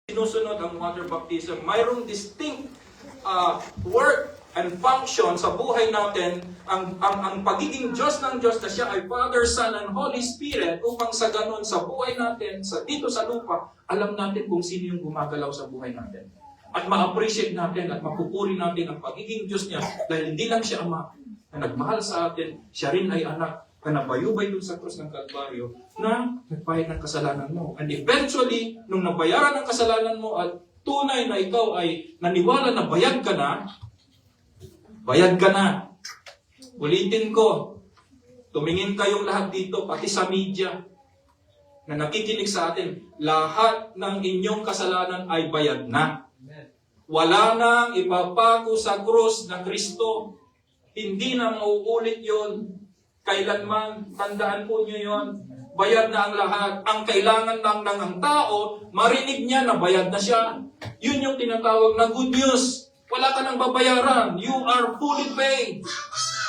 sinusunod ang water baptism, mayroong distinct work and function sa buhay natin, ang pagiging Diyos ng Diyos na siya ay Father, Son, and Holy Spirit, upang sa ganon sa buhay natin, dito sa lupa, alam natin kung sino yung gumagalaw sa buhay natin. At ma-appreciate natin at mapupuri natin ang pagiging Diyos niya dahil hindi lang siya Ama na nagmahal sa atin, siya rin ay anak na nabayubay dun sa krus ng Kalbaryo na nagbayad ng kasalanan mo. And eventually, nung nabayaran ng kasalanan mo at tunay na ikaw ay naniwala na bayad ka na. Ulitin ko, tumingin kayong lahat dito, pati sa media, na nakikinig sa atin, lahat ng inyong kasalanan ay bayad na. Wala nang ipapako sa krus na Kristo. Hindi na mauulit yon. Kailanman, tandaan po nyo yon. Bayad na ang lahat. Ang kailangan lang ng ang tao, marinig niya na bayad na siya. Yun yung tinatawag na good news. Wala ka nang babayaran. You are fully paid.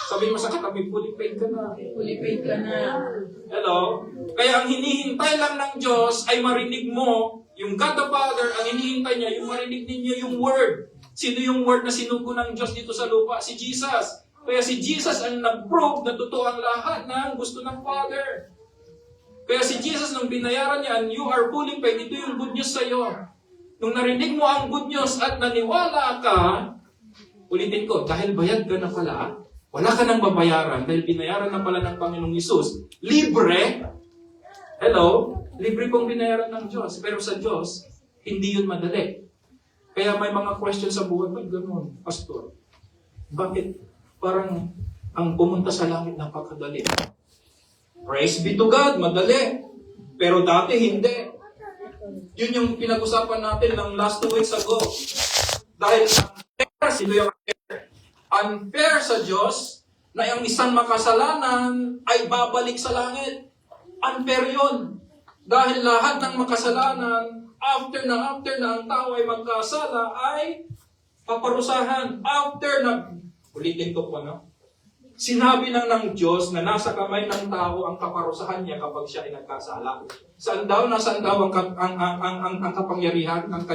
Sabi mo sa katabi, fully paid ka na. Fully paid ka na. Hello? Kaya ang hinihintay lang ng Diyos ay marinig mo, yung God the Father, ang hinihintay niya, yung marinig ninyo yung Word. Sino yung Word na sinugo ng Diyos dito sa lupa? Si Jesus. Kaya si Jesus ang nag-prove na totoo ang lahat ng gusto ng Father. Kaya si Jesus, nung binayaran niya, you are fully paid, ito yung good news sa iyo. Nung narinig mo ang good news at naniwala ka, ulitin ko, dahil bayad ka na pala, wala ka nang babayaran, dahil binayaran na pala ng Panginoong Hesus, libre, libre pong binayaran ng Diyos. Pero sa Diyos, hindi yun madali. Kaya may mga question sa buhay, ba't ganun, Pastor? Bakit parang ang pumunta sa langit napakadali? Praise be to God, madali. Pero dati hindi. Yun yung pinag-usapan natin ng last 2 weeks ago. Dahil unfair, sino yung unfair sa Diyos na yung isang makasalanan ay babalik sa langit. Unfair yun. Dahil lahat ng makasalanan, after na ang tao ay magkasala, ay paparusahan. Ulitin ko po, no? Sinabi lang ng Diyos na nasa kamay ng tao ang kaparusahan niya kapag siya ay nagkasala. Nasaan daw ang kapangyarihan ng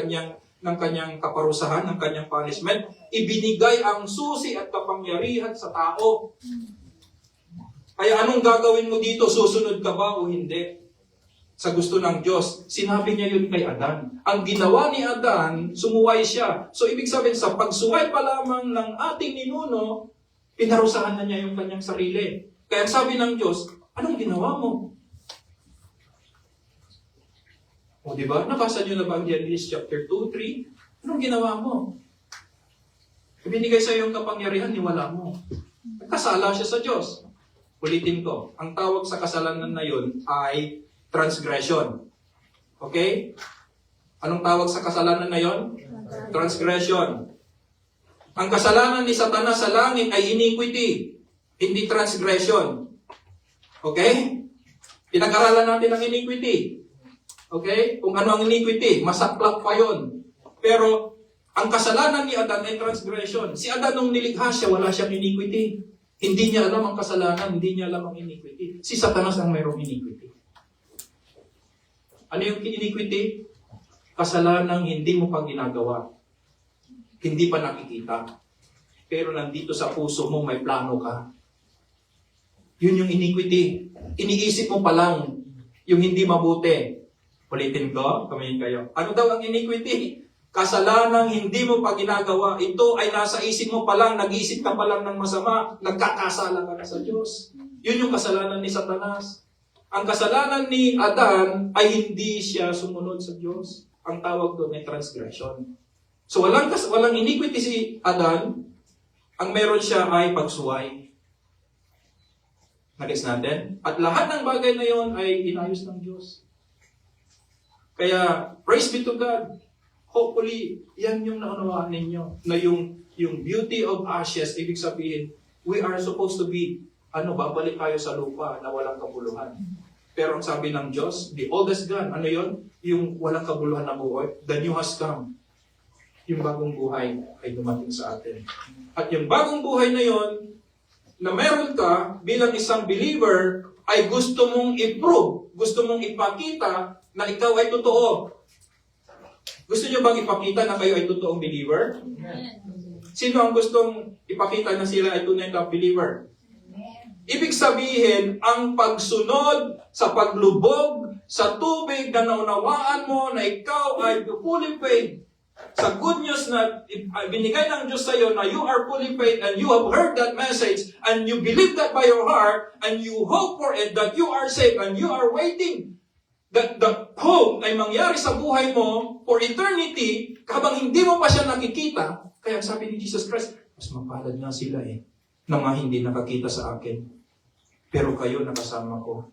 kanyang kaparusahan, ng kanyang punishment? Ibinigay ang susi at kapangyarihan sa tao. Kaya anong gagawin mo dito? Susunod ka ba o hindi? Sa gusto ng Diyos. Sinabi niya yun kay Adan. Ang ginawa ni Adan, sumuway siya. So ibig sabihin, sa pagsuway pa lamang ng ating ninuno, pinarusahan na niya yung kanyang sarili. Kaya sabi ng Diyos, anong ginawa mo? O diba? Nabasa niyo na ba ang Genesis chapter 2, 3? Anong ginawa mo? Ibinigay sa iyo yung kapangyarihan, niwala mo. Nagkasala siya sa Diyos. Ulitin ko, ang tawag sa kasalanan na yun ay transgression. Okay? Anong tawag sa kasalanan na yun? Transgression. Ang kasalanan ni Satanas sa langit ay iniquity, hindi transgression. Okay? Pinag-aralan natin ang iniquity. Okay? Kung ano ang iniquity, masaklap pa yun. Pero, ang kasalanan ni Adan ay transgression. Si Adan nung nilikha siya, wala siyang iniquity. Hindi niya alam ang kasalanan, hindi niya alam ang iniquity. Si Satanas ang mayroong iniquity. Ano yung iniquity? Kasalanan hindi mo pa ginagawa. Hindi pa nakikita. Pero nandito sa puso mo, may plano ka. Yun yung iniquity. Iniisip mo pa lang yung hindi mabuti. Ulitin ko, kamayin kayo. Ano daw ang iniquity? Kasalanang hindi mo pa ginagawa. Ito ay nasa isip mo pa lang, nag-iisip ka pa lang ng masama, nagkakasala ka na sa Diyos. Yun yung kasalanan ni Satanas. Ang kasalanan ni Adan ay hindi siya sumunod sa Diyos. Ang tawag doon ay transgression. So walang iniquity si Adan, ang meron siya ay pagsuway. Nagets natin? At lahat ng bagay na yon ay inayos ng Diyos. Kaya, praise be to God. Hopefully, yan yung naunawaan ninyo. Na yung beauty of ashes, ibig sabihin, we are supposed to be, babalik tayo sa lupa na walang kabuluhan. Pero ang sabi ng Diyos, the oldest gone, ano yon? Yung walang kabuluhan na buhay, the new has come. Yung bagong buhay ay dumating sa atin. At yung bagong buhay na yon, na meron ka bilang isang believer, ay gusto mong i-prove, gusto mong ipakita na ikaw ay totoo. Gusto nyo bang ipakita na kayo ay totoong believer? Sino ang gustong ipakita na sila ay tunay na believer? Ibig sabihin, ang pagsunod sa paglubog sa tubig na naunawaan mo na ikaw ay fully faith sa good news na binigay ng Diyos sa iyo na you are fully faith and you have heard that message and you believe that by your heart and you hope for it that you are saved and you are waiting that the hope ay mangyari sa buhay mo for eternity habang hindi mo pa siya nakikita. Kaya sabi ni Jesus Christ, mas mapalad nga sila na mga hindi nakakita sa akin. Pero kayo nakasama ko.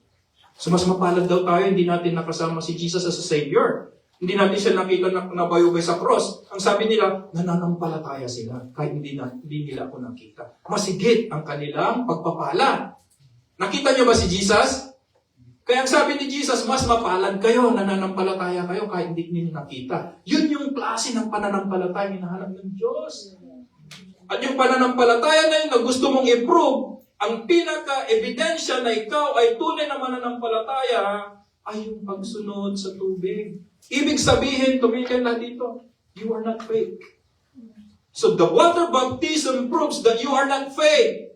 So mas mapalad daw tayo, hindi natin nakasama si Jesus as a Savior. Hindi natin siya nakita na nabayubay sa cross. Ang sabi nila, nananampalataya sila kahit hindi nila ako nakita. Masigit ang kanilang pagpapala. Nakita niyo ba si Jesus? Kaya ang sabi ni Jesus, mas mapalad kayo, nananampalataya kayo kahit hindi niyo nakita. Yun yung klase ng pananampalataya hinahanap ng Diyos. At yung pananampalataya na yun na gusto mong i-prove, ang pinaka-ebidensya na ikaw ay tunay na mananampalataya ay yung pagsunod sa tubig. Ibig sabihin, tumigil na dito, you are not fake. So the water baptism proves that you are not fake.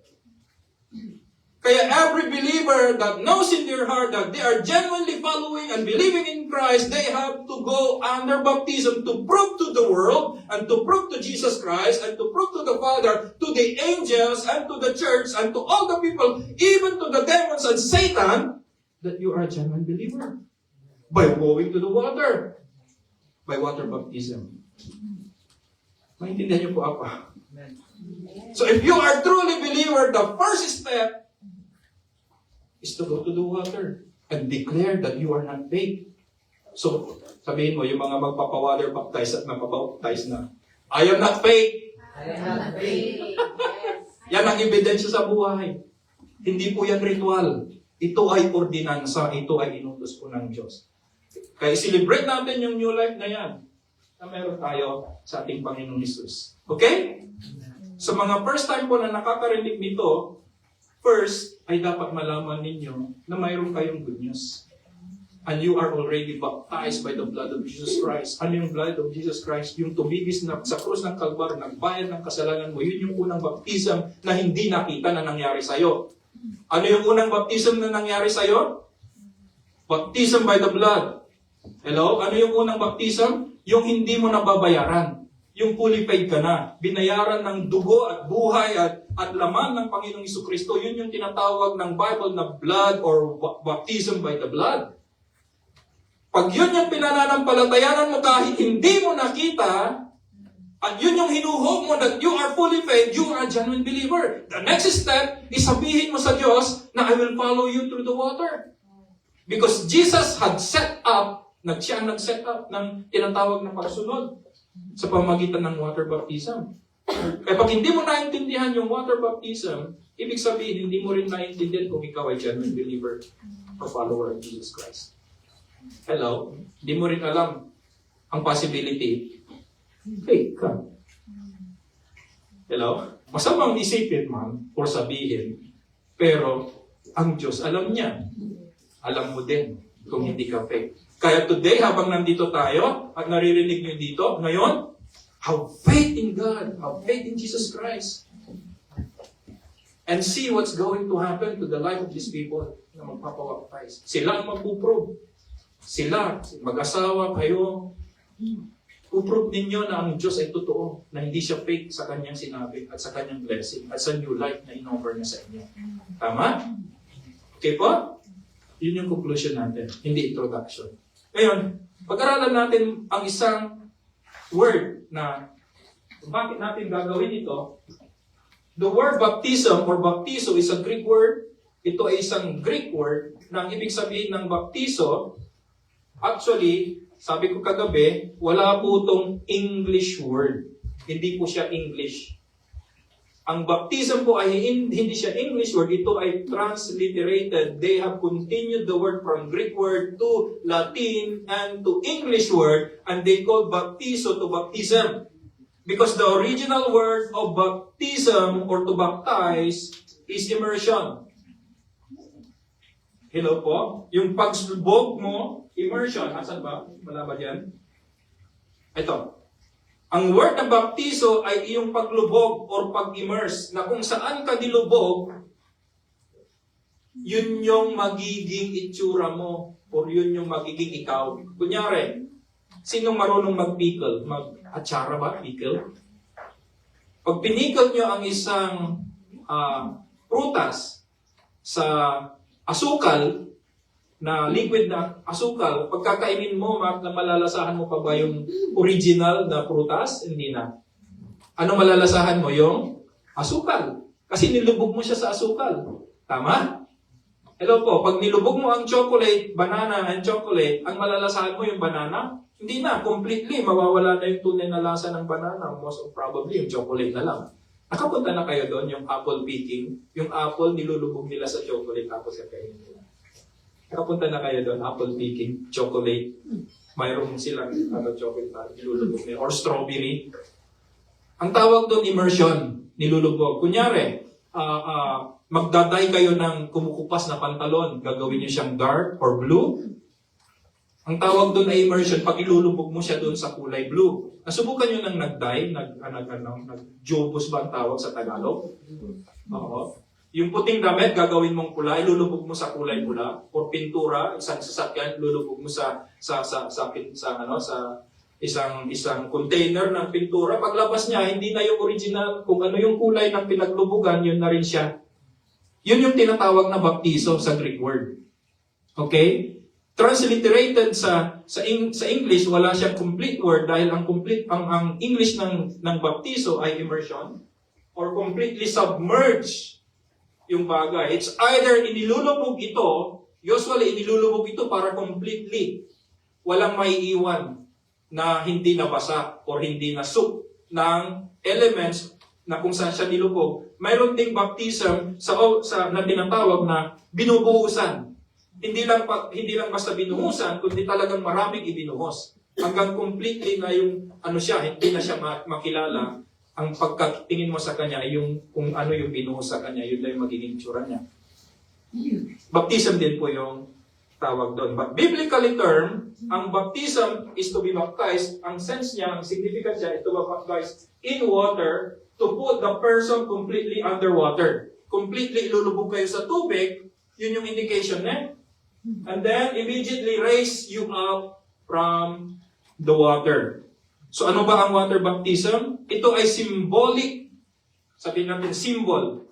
Kaya every believer that knows in their heart that they are genuinely following and believing in Christ, they have to go under baptism to prove to the world and to prove to Jesus Christ and to prove to the Father, to the angels and to the church and to all the people, even to the demons and Satan, that you are a genuine believer. By going to the water. By water baptism. Maintindihan niyo po ako. So if you are truly believer, the first step is to go to the water and declare that you are not fake. So, sabihin mo, yung mga magpapawater baptize at napabaptize na, I am not fake. I am not fake. Yan ang ebidensya sa buhay. Hindi po yan ritual. Ito ay ordinansa. Ito ay inutos po ng Diyos. Kaya celebrate natin yung new life na yan na meron tayo sa ating Panginoong Jesus. Okay? Sa mga first time po na nakakarinig nito, first, ay dapat malaman ninyo na mayroon kayong good news. And you are already baptized by the blood of Jesus Christ. Ano yung blood of Jesus Christ? Yung tumigis na sa krus ng Kalbaryo, nagbayad ng kasalanan mo. Yun yung unang baptism na hindi nakita na nangyari sa'yo. Ano yung unang baptism na nangyari sa'yo? Baptism by the blood. Hello? Ano yung unang baptism? Yung hindi mo nababayaran. Yung fully paid ka na. Binayaran ng dugo at buhay at laman ng Panginoong Jesucristo. Yun yung tinatawag ng Bible na blood or baptism by the blood. Pag yun yung pinananampalatayanan mo kahit hindi mo nakita, at yun yung hinuhope mo that you are fully faith, you are a genuine believer. The next step is sabihin mo sa Diyos na I will follow you through the water. Because Jesus had set up, siya ang nag-set up ng tinatawag na pagsunod sa pamagitan ng water baptism. Kaya pag hindi mo naintindihan yung water baptism, ibig sabihin, hindi mo rin naintindihan kung ikaw ay genuine believer or follower of Jesus Christ. Hello? Hindi mo rin alam ang possibility. Fake ka. Hello? Masamang isipin man o sabihin, pero ang Diyos alam niya. Alam mo din kung hindi ka fake. Kaya today, habang nandito tayo at naririnig niyo dito, ngayon, have faith in God. Have faith in Jesus Christ. And see what's going to happen to the life of these people na magpapawaptize. Sila ang magpuprove. Sila, mag-asawa kayo, puprove ninyo na ang Diyos ay totoo, na hindi siya fake sa kanyang sinabi at sa kanyang blessing at sa new life na in-offer niya sa inyo. Tama? Okay po? Yun yung conclusion natin, hindi introduction. Ngayon, pag-aralan natin ang isang word na bakit natin gagawin ito. The word baptism or baptizo is a Greek word. Ito ay isang Greek word na ang ibig sabihin ng baptizo, actually, sabi ko kagabi, wala po itong English word. Hindi po siya English. Ang baptism po ay hindi siya English word. Ito ay transliterated. They have continued the word from Greek word to Latin and to English word, and they call baptizo to baptism. Because the original word of baptism or to baptize is immersion. Hello po? Yung pagsubog mo, immersion, asan ba? Wala ba dyan? Ito. Ang word na baptizo ay iyong paglubog or pag-immerse na kung saan ka nilubog, yun yung magiging itsura mo or yun yung magiging ikaw. Kunyari, sinong marunong mag-pickle? Mag-atsara ba? Pickle? Pag pinikle nyo ang isang prutas sa asukal, na liquid na asukal, pagkakainin mo, na malalasahan mo pa ba yung original na prutas? Hindi na. Ano malalasahan mo? Yung asukal. Kasi nilubog mo siya sa asukal. Tama? Hello po, pag nilubog mo ang chocolate, banana and chocolate, ang malalasahan mo yung banana? Hindi na, completely. Mawawala na yung tunay na lasa ng banana. Most probably, yung chocolate na lang. Nakapunta na kayo doon, yung apple picking. Yung apple, nilulubog nila sa chocolate tapos kakainin nila. Nakapunta na kayo doon, apple picking, chocolate. Mayroon silang chocolate na nilulubog nila. Or strawberry. Ang tawag doon, immersion. Nilulubog. Kunyari, magdaday kayo ng kumukupas na pantalon. Gagawin niyo siyang dark or blue. Ang tawag doon ay immersion. Pag ilulubog mo siya doon sa kulay blue. Nasubukan nyo ng nag-dye, nag-jobos ba ang tawag sa Tagalog? Oo. Yung puting damit, gagawin mong pula, ilulubog mo sa kulay pula. Or pintura, isang sasakyan, ilulubog mo sa isang container ng pintura. Paglabas niya, hindi na yung original. Kung ano yung kulay ng pinaglubugan, yun na rin siya. Yun yung tinatawag na baptizo sa Greek word. Okay? Transliterated sa English, wala siyang complete word dahil ang English ng baptizo ay immersion or completely submerge yung bagay. It's either inilulubog ito, usually inilulubog ito para completely walang maiiwan na hindi nabasa or hindi nasuk ng elements na kung saan siya nilubog. Mayroon ding baptism na tinatawag na binubuhusan. Hindi lang basta binuhusan, kundi talagang maraming ibinuhos. Hanggang completely na yung hindi na siya makilala. Ang pagkatingin mo sa kanya ay yung kung ano yung binuhos sa kanya, yun na yung magiging tsura niya. Baptism din po yung tawag doon. But biblically term, ang baptism is to be baptized. Ang sense niya, ang significance niya, is to be baptized in water to put the person completely underwater. Completely ilulubog kayo sa tubig, yun yung indication niya. And then, immediately raise you up from the water. So, ano ba ang water baptism? Ito ay symbolic. Sabihin natin, symbol.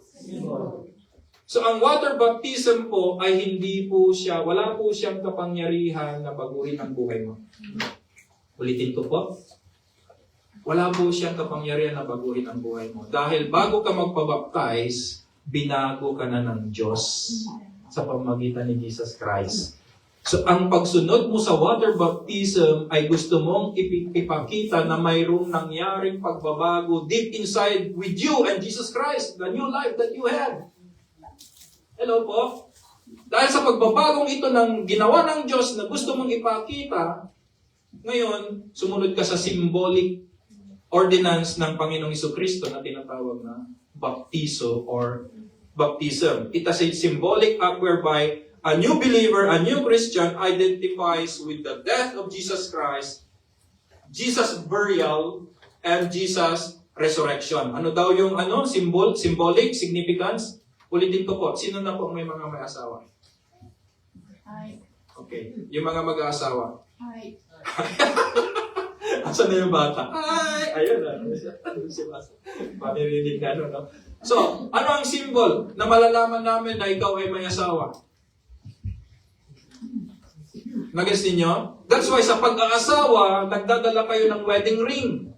So, ang water baptism po ay wala po siyang kapangyarihan na baguhin ang buhay mo. Ulitin ko po. Wala po siyang kapangyarihan na baguhin ang buhay mo. Dahil bago ka magpabaptize, binago ka na ng Diyos sa pamamagitan ni Jesus Christ. So, ang pagsunod mo sa water baptism ay gusto mong ipakita na mayroong nangyaring pagbabago deep inside with you and Jesus Christ, the new life that you have. Hello po? Dahil sa pagbabagong ito ng ginawa ng Diyos na gusto mong ipakita, ngayon, sumunod ka sa symbolic ordinance ng Panginoong Jesucristo na tinatawag na baptizo or baptism. It is a symbolic act whereby a new believer, a new Christian identifies with the death of Jesus Christ, Jesus' burial, and Jesus' resurrection. Ano daw yung symbolic significance? Ulitin ko po, sino na po may mga may asawa? Hi. Okay, yung mga mag-aasawa. Hi. Asan na yung bata? Ay! Ayun na. Si Basa. Panirinig na no? So, ano ang symbol na malalaman namin na ikaw ay may asawa? Nag-guess ninyo? That's why sa pag-aasawa, nagdadala kayo ng wedding ring.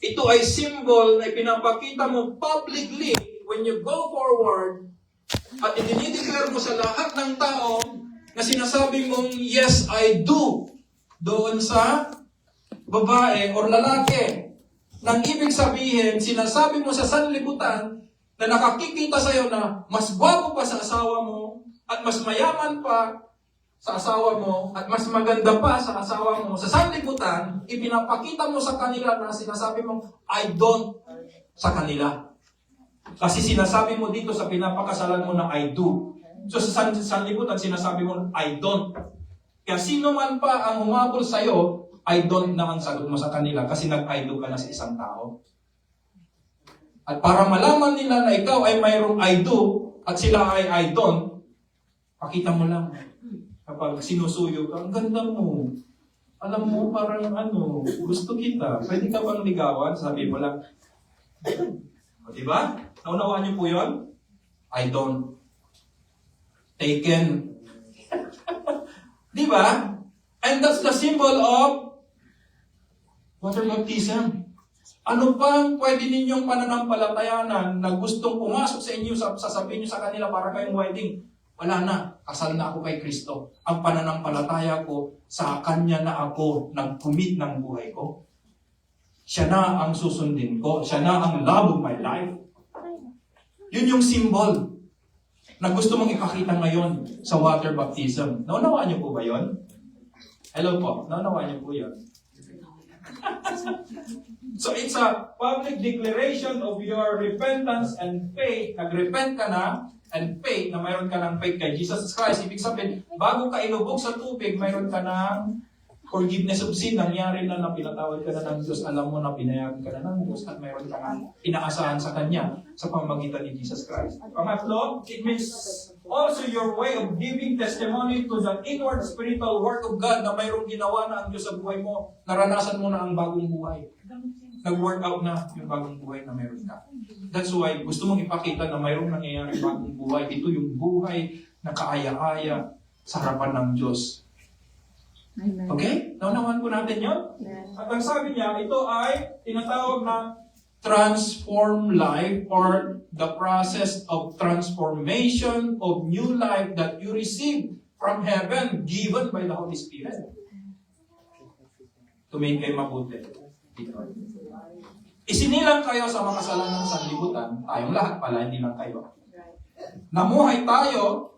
Ito ay symbol na ipinapakita mo publicly when you go forward at idinideclare mo sa lahat ng tao na sinasabi mong, yes, I do, doon sa babae or lalaki. Nang ibig sabihin, sinasabi mo sa sanlibutan na nakakikita sa'yo na mas gwapo pa sa asawa mo at mas mayaman pa sa asawa mo at mas maganda pa sa asawa mo. Sa sanlibutan, ipinapakita mo sa kanila na sinasabi mong, I don't sa kanila. Kasi sinasabi mo dito sa pinapakasalan mo na I do. So sa sanlibutan, sinasabi mo I don't. Kaya sino man pa ang humabol sa'yo, I don't na ang sagot mo sa kanila kasi nag-I do ka na sa isang tao. At para malaman nila na ikaw ay mayroong I do at sila ay I don't, pakita mo lang. Kapag sinusuyo ka, ang ganda mo. Alam mo, parang gusto kita. Pwede ka bang ligawan? Sabi mo lang. O, diba? Naunawaan niyo po yun? I don't. Taken. Diba? And that's the symbol of water baptism. Ano pang pwede ninyong pananampalatayanan na gustong pumasok sa inyo, sasabihin nyo sa kanila para kayong wedding? Wala na, kasal na ako kay Kristo. Ang pananampalataya ko, sa Kanya na ako nag-commit ng buhay ko. Siya na ang susundin ko. Siya na ang love of my life. Yun yung symbol na gusto mong ipakita ngayon sa water baptism. Naunawaan niyo po ba yun? Hello po, naunawaan niyo po yun? So it's a public declaration of your repentance and faith. Nag-repent ka na and faith na mayroon ka ng faith kay Jesus Christ. Ibig sabihin, bago ka ilubog sa tubig, mayroon ka ng forgiveness of sin. Nangyari na pinatawad ka na ng Diyos. Alam mo na pinayagan ka na ng Diyos at mayroon ka ng inaasahan sa Kanya sa pamamagitan ni Jesus Christ. Pangatlo, it means also your way of giving testimony to the inward spiritual work of God na mayroong ginawa na ang Diyos sa buhay mo. Naranasan mo na ang bagong buhay. Nag-work out na yung bagong buhay na meron ka. That's why gusto mong ipakita na mayroong nangyayari bagong buhay. Ito yung buhay na kaaya-aya sa harapan ng Diyos. Amen. Okay? Naunawan po natin yun? Yes. At ang sabi niya, ito ay tinatawag na transform life or the process of transformation of new life that you receive from heaven given by the Holy Spirit. Tumingin kayo mabuti. Isinilang kayo sa makasalanan ng sanlibutan, tayong lahat pala, hindi lang kayo. Namuhay tayo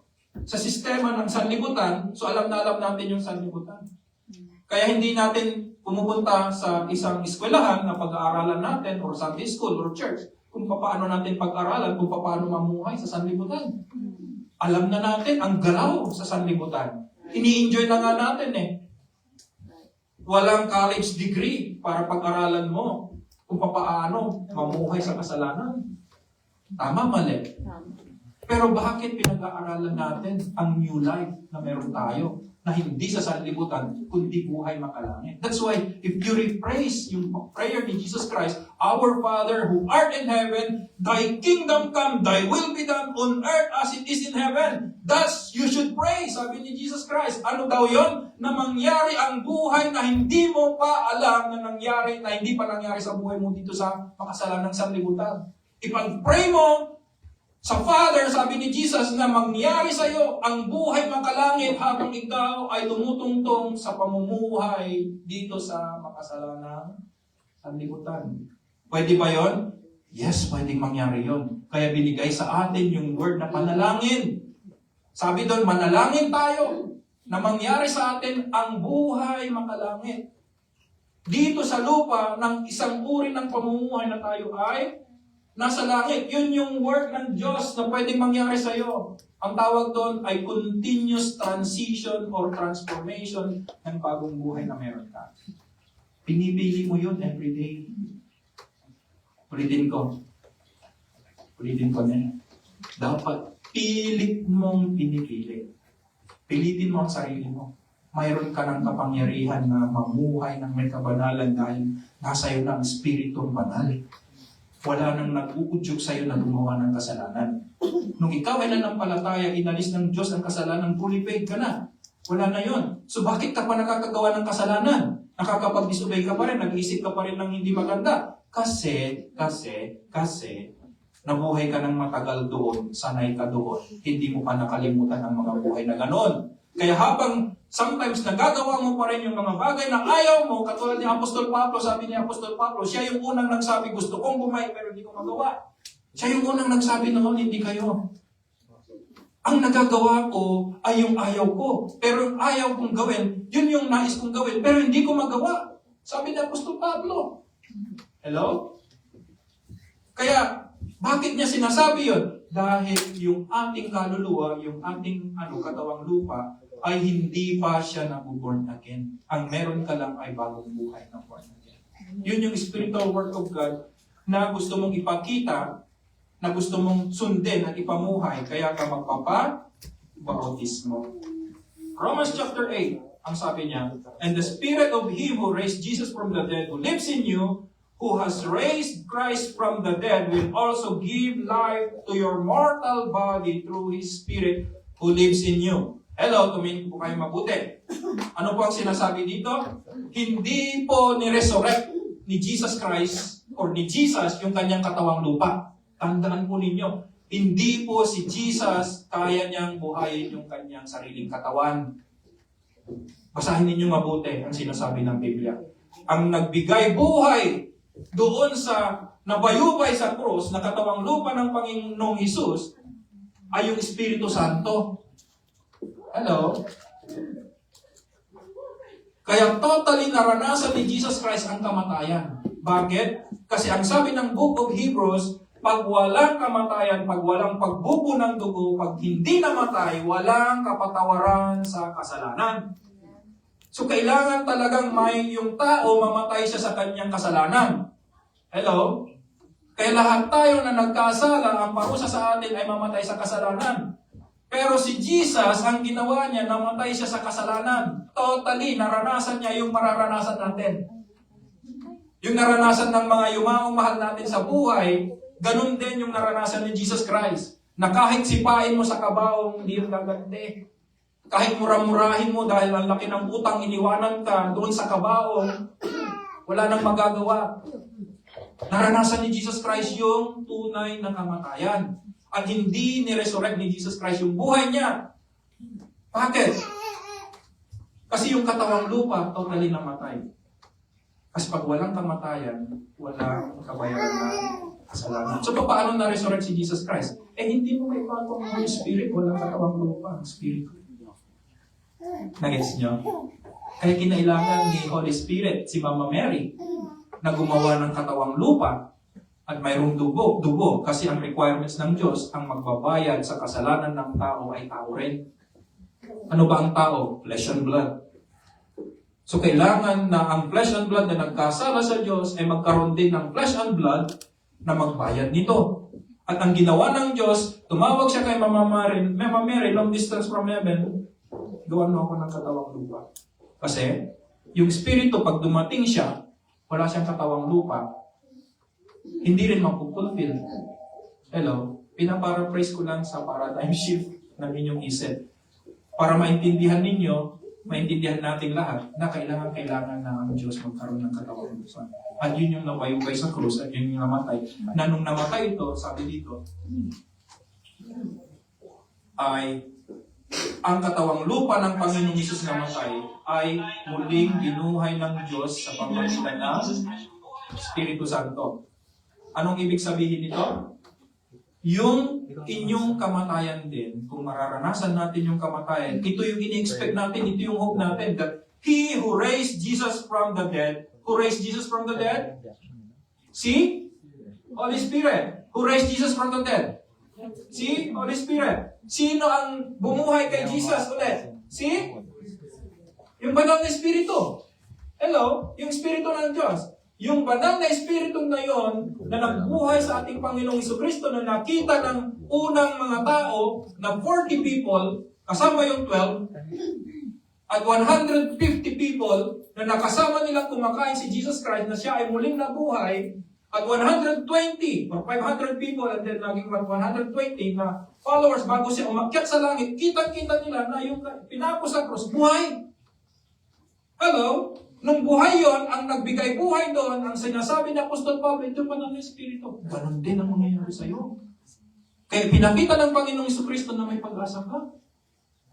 sa sistema ng sanlibutan, so alam na alam natin yung sanlibutan. Kaya hindi natin pumupunta sa isang eskwelahan na pag-aaralan natin or Sunday school or church kung paano natin pag-aralan, kung paano mamuhay sa sanlibutan. Alam na natin ang galaw sa sanlibutan. Ini-enjoy na nga natin eh. Walang college degree para pag-aralan mo kung paano mamuhay sa kasalanan. Tama, mali. Pero bakit pinag-aaralan natin ang new life na meron tayo na hindi sa sanlibutan, kundi buhay makalangit? That's why, if you rephrase yung prayer ni Jesus Christ, Our Father who art in heaven, Thy kingdom come, Thy will be done on earth as it is in heaven. Thus, you should pray, sabi ni Jesus Christ. Ano daw yon? Na mangyari ang buhay na hindi mo pa alam na nangyari, na hindi pa nangyari sa buhay mo dito sa makasalanang sanlibutan. Ipag-pray mo sa Father, sabi ni Jesus, na mangyari sa iyo ang buhay makalangit habang ikaw ay tumutungtong sa pamumuhay dito sa makasalanang sanlibutan. Pwede ba yon? Yes, pwedeng mangyari yon. Kaya binigay sa atin yung word na panalangin. Sabi doon, manalangin tayo na mangyari sa atin ang buhay makalangit. Dito sa lupa, ng isang uri ng pamumuhay na tayo ay nasa langit. Yun yung work ng Diyos na pwedeng mangyari sa iyo. Ang tawag doon ay continuous transition or transformation ng bagong buhay na meron ka. Pinipili mo yun every day. Ulitin ko na. Dapat pilit mong pinipili. Pilitin mo ang sarili mo. Mayroon ka ng kapangyarihan na mamuhay ng may kabanalan dahil nasa iyo na ang Espiritong Banal. Wala nang nag-uudyok sa iyo na gumawa ng kasalanan. Nung ikaw ay nanampalataya, inalis ng Diyos ang kasalanan, fully paid ka na. Wala na yon. So bakit ka pa nakakagawa ng kasalanan? Nakakapag-disobey ka pa rin, nag-iisip ka pa rin ng hindi maganda. Kasi, nabuhay ka ng matagal doon, sanay ka doon, hindi mo pa nakalimutan ang mga buhay na ganon. Kaya habang sometimes nagagawa mo pa rin yung mga bagay na ayaw mo, katulad ni Apostol Pablo, sabi ni Apostol Pablo, siya yung unang nagsabi, gusto kong buhay pero hindi ko magawa. Siya yung unang nagsabi noon, hindi kayo. Ang nagagawa ko ay yung ayaw ko. Pero yung ayaw kong gawin, yun yung nais kong gawin, pero hindi ko magawa. Sabi ni Apostol Pablo. Hello? Kaya, bakit niya sinasabi yun? Dahil yung ating kaluluwa, yung ating katawang lupa, ay hindi pa siya nabuborn again. Ang meron ka lang ay bagong buhay na born again. Yun yung spiritual work of God na gusto mong ipakita, na gusto mong sundin at ipamuhay, kaya ka magpapabautismo. Romans chapter 8, ang sabi niya, and the Spirit of Him who raised Jesus from the dead, who lives in you, who has raised Christ from the dead, will also give life to your mortal body through His Spirit who lives in you. Hello, tumingin po kayo mabuti. Ano po ang sinasabi dito? Hindi po ni-resurrect ni Jesus Christ or ni Jesus yung kanyang katawang lupa. Tandaan po ninyo, hindi po si Jesus kaya niyang buhayin yung kanyang sariling katawan. Basahin ninyo mabuti ang sinasabi ng Biblia. Ang nagbigay buhay doon sa nabayubay sa krus na katawang lupa ng Panginoong Hesus ay yung Espiritu Santo. Hello? Kaya totally naranasan ni Jesus Christ ang kamatayan. Bakit? Kasi ang sabi ng Book of Hebrews, pag walang kamatayan, pag walang pagbubo ng dugo, pag hindi namatay, walang kapatawaran sa kasalanan. So kailangan talagang may yung tao mamatay siya sa kanyang kasalanan. Hello? Kaya lahat tayo na nagkasala, ang parusa sa atin ay mamatay sa kasalanan. Pero si Jesus, ang ginawa niya, namatay siya sa kasalanan. Totally, naranasan niya yung mararanasan natin. Yung naranasan ng mga yumaong mahal natin sa buhay, ganun din yung naranasan ni Jesus Christ. Na kahit sipain mo sa kabaong, hindi yung gaganti. Kahit mura-murahin mo dahil ang laki ng utang iniwanan ka doon sa kabaong, wala nang magagawa. Naranasan ni Jesus Christ yung tunay na kamatayan. At hindi ni-resurrect ni Jesus Christ yung buhay niya. Bakit? Kasi yung katawang lupa, totally namatay. Kasi pag walang kamatayan, walang kabayaran na kasalanan. So, paano na-resurrect si Jesus Christ? Hindi mo may bago ang Holy Spirit, walang katawang lupa, ang Spirit. Nagets nyo? Kaya kinailangan ni Holy Spirit, si Mama Mary, na gumawa ng katawang lupa at mayroong dugo. Kasi ang requirements ng Diyos, ang magbabayad sa kasalanan ng tao ay tao rin. Ano ba ang tao? Flesh and blood. So kailangan na ang flesh and blood na nagkasala sa Diyos ay magkaroon din ng flesh and blood na magbayad nito. At ang ginawa ng Diyos, tumawag siya kay Mama Mary, long distance from heaven, gawan mo ako ng katawang lupa. Kasi, yung Espiritu, pag dumating siya, wala siyang katawang lupa, hindi rin mapupulfill. Hello? Pinaparaphrase ko lang sa paradigm shift ng inyong isip. Para maintindihan ninyo, maintindihan natin lahat na kailangan na ang Diyos magkaroon ng katawang lupa. At yun yung nabayubay sa krus at yun yung namatay. Na nung namatay ito, sabi dito, ay ang katawang lupa ng Panginoong Hesus namatay ay muling binuhay ng Diyos sa pamamagitan ng Espiritu Santo. Anong ibig sabihin nito? Yung inyong kamatayan din, kung mararanasan natin yung kamatayan, ito yung ini-expect natin, ito yung hope natin, that He who raised Jesus from the dead, who raised Jesus from the dead? See? Holy Spirit. Who raised Jesus from the dead? See? Holy Spirit. Sino ang bumuhay kay Jesus ulit? See? Yung banal na Espiritu. Hello? Yung Espiritu ng Diyos. Yung banal na Espiritu na yon na nagbuhay sa ating Panginoong Jesucristo na nakita ng unang mga tao na 40 people, kasama yung 12, at 150 people na nakasama nilang kumakain si Jesus Christ na siya ay muling nabuhay, at 120 or 500 people and then naging 120 na followers bago siya umakyat sa langit, kitang-kita nila na yung pinapos sa cross, buhay. Hello? Nung buhay yon, ang nagbigay buhay doon, ang sinasabi ni Apostol Pablo, ito pa ng Espiritu. Ganon din ang mangyayari sa iyo. Kaya pinakita ng Panginoong Jesucristo na may pag-asa ka.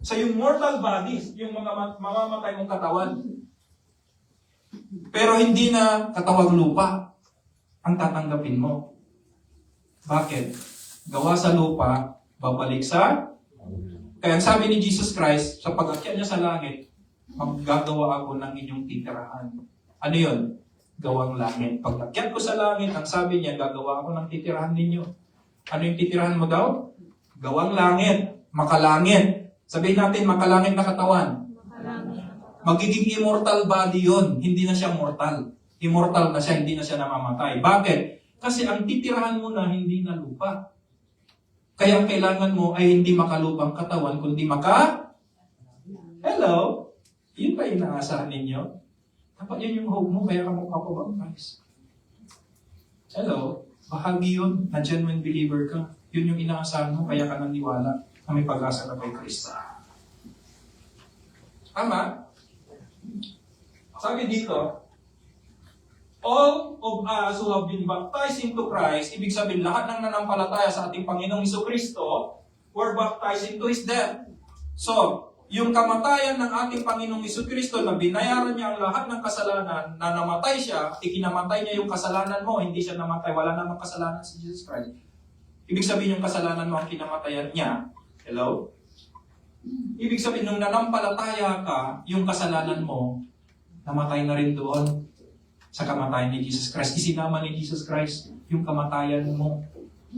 Sa yung mortal bodies, yung mga mamamatay mong katawan. Pero hindi na katawang lupa ang tatanggapin mo. Bakit? Gawa sa lupa, babalik sa... Kaya ang sabi ni Jesus Christ, sa pag-akyat niya sa langit, maggagawa ako ng inyong titirahan. Ano yun? Gawang langit. Pag-akyat ko sa langit, ang sabi niya, gagawa ako ng titirahan ninyo. Ano yung titirahan mo daw? Gawang langit. Makalangit. Sabihin natin, makalangit na katawan. Magiging immortal body yun. Hindi na siya mortal. Immortal na siya, hindi na siya namamatay. Bakit? Kasi ang titirahan mo na hindi na lupa. Kaya ang kailangan mo ay hindi makalupang katawan, kundi Hello? Yun ba inaasahan ninyo? Dapat yun yung hope mo, kaya ka magpapabaptize. Hello? Bahagi yun na genuine believer ka. Yun yung inaasahan mo, kaya ka naniwala na may pag-asa ka kay Kristo. Tama? Sabi dito, all of us who have been baptized into Christ, ibig sabihin lahat ng nanampalataya sa ating Panginoong Jesucristo, were baptized into His death. So, yung kamatayan ng ating Panginoong Jesucristo na binayaran niya ang lahat ng kasalanan, na namatay siya, ikinamatay niya yung kasalanan mo, hindi siya namatay, wala namang kasalanan si Jesus Christ. Ibig sabihin yung kasalanan mo ang kinamatayan niya. Hello? Ibig sabihin, nung nanampalataya ka, yung kasalanan mo, namatay na rin doon sa kamatayan ni Jesus Christ. Isinama ni Jesus Christ yung kamatayan mo.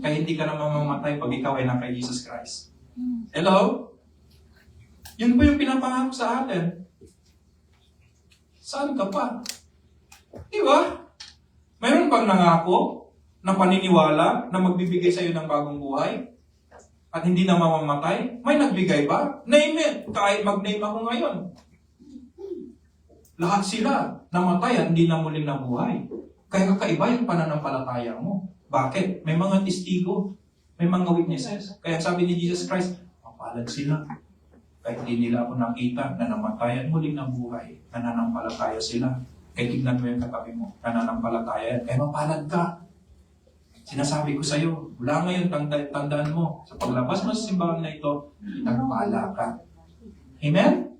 Kaya hindi ka na mamamatay pag ikaw ay na kay Jesus Christ. Hello? Yun po yung pinapangako sa atin. Saan ka pa? Di ba? Mayroon bang nangako na paniniwala na magbibigay sa iyo ng bagong buhay? At hindi na mamamatay? May nagbigay ba? Name it. Kahit mag-name ako ngayon. Lahat sila namatay at hindi na muling nabuhay. Kaya kakaiba yung pananampalataya mo. Bakit? May mga testigo. May mga witnesses. Kaya sabi ni Jesus Christ, mapalad sila. Kahit hindi nila ako nakita na namatay at muling nabuhay. Nananampalataya sila. Kaya tignan mo yung katabi mo. Nananampalataya yan. Kaya mapalad ka. Sinasabi ko sa iyo, mula ngayon, tandaan mo, sa paglabas mo sa simbahan na ito, nagpala ka. Amen?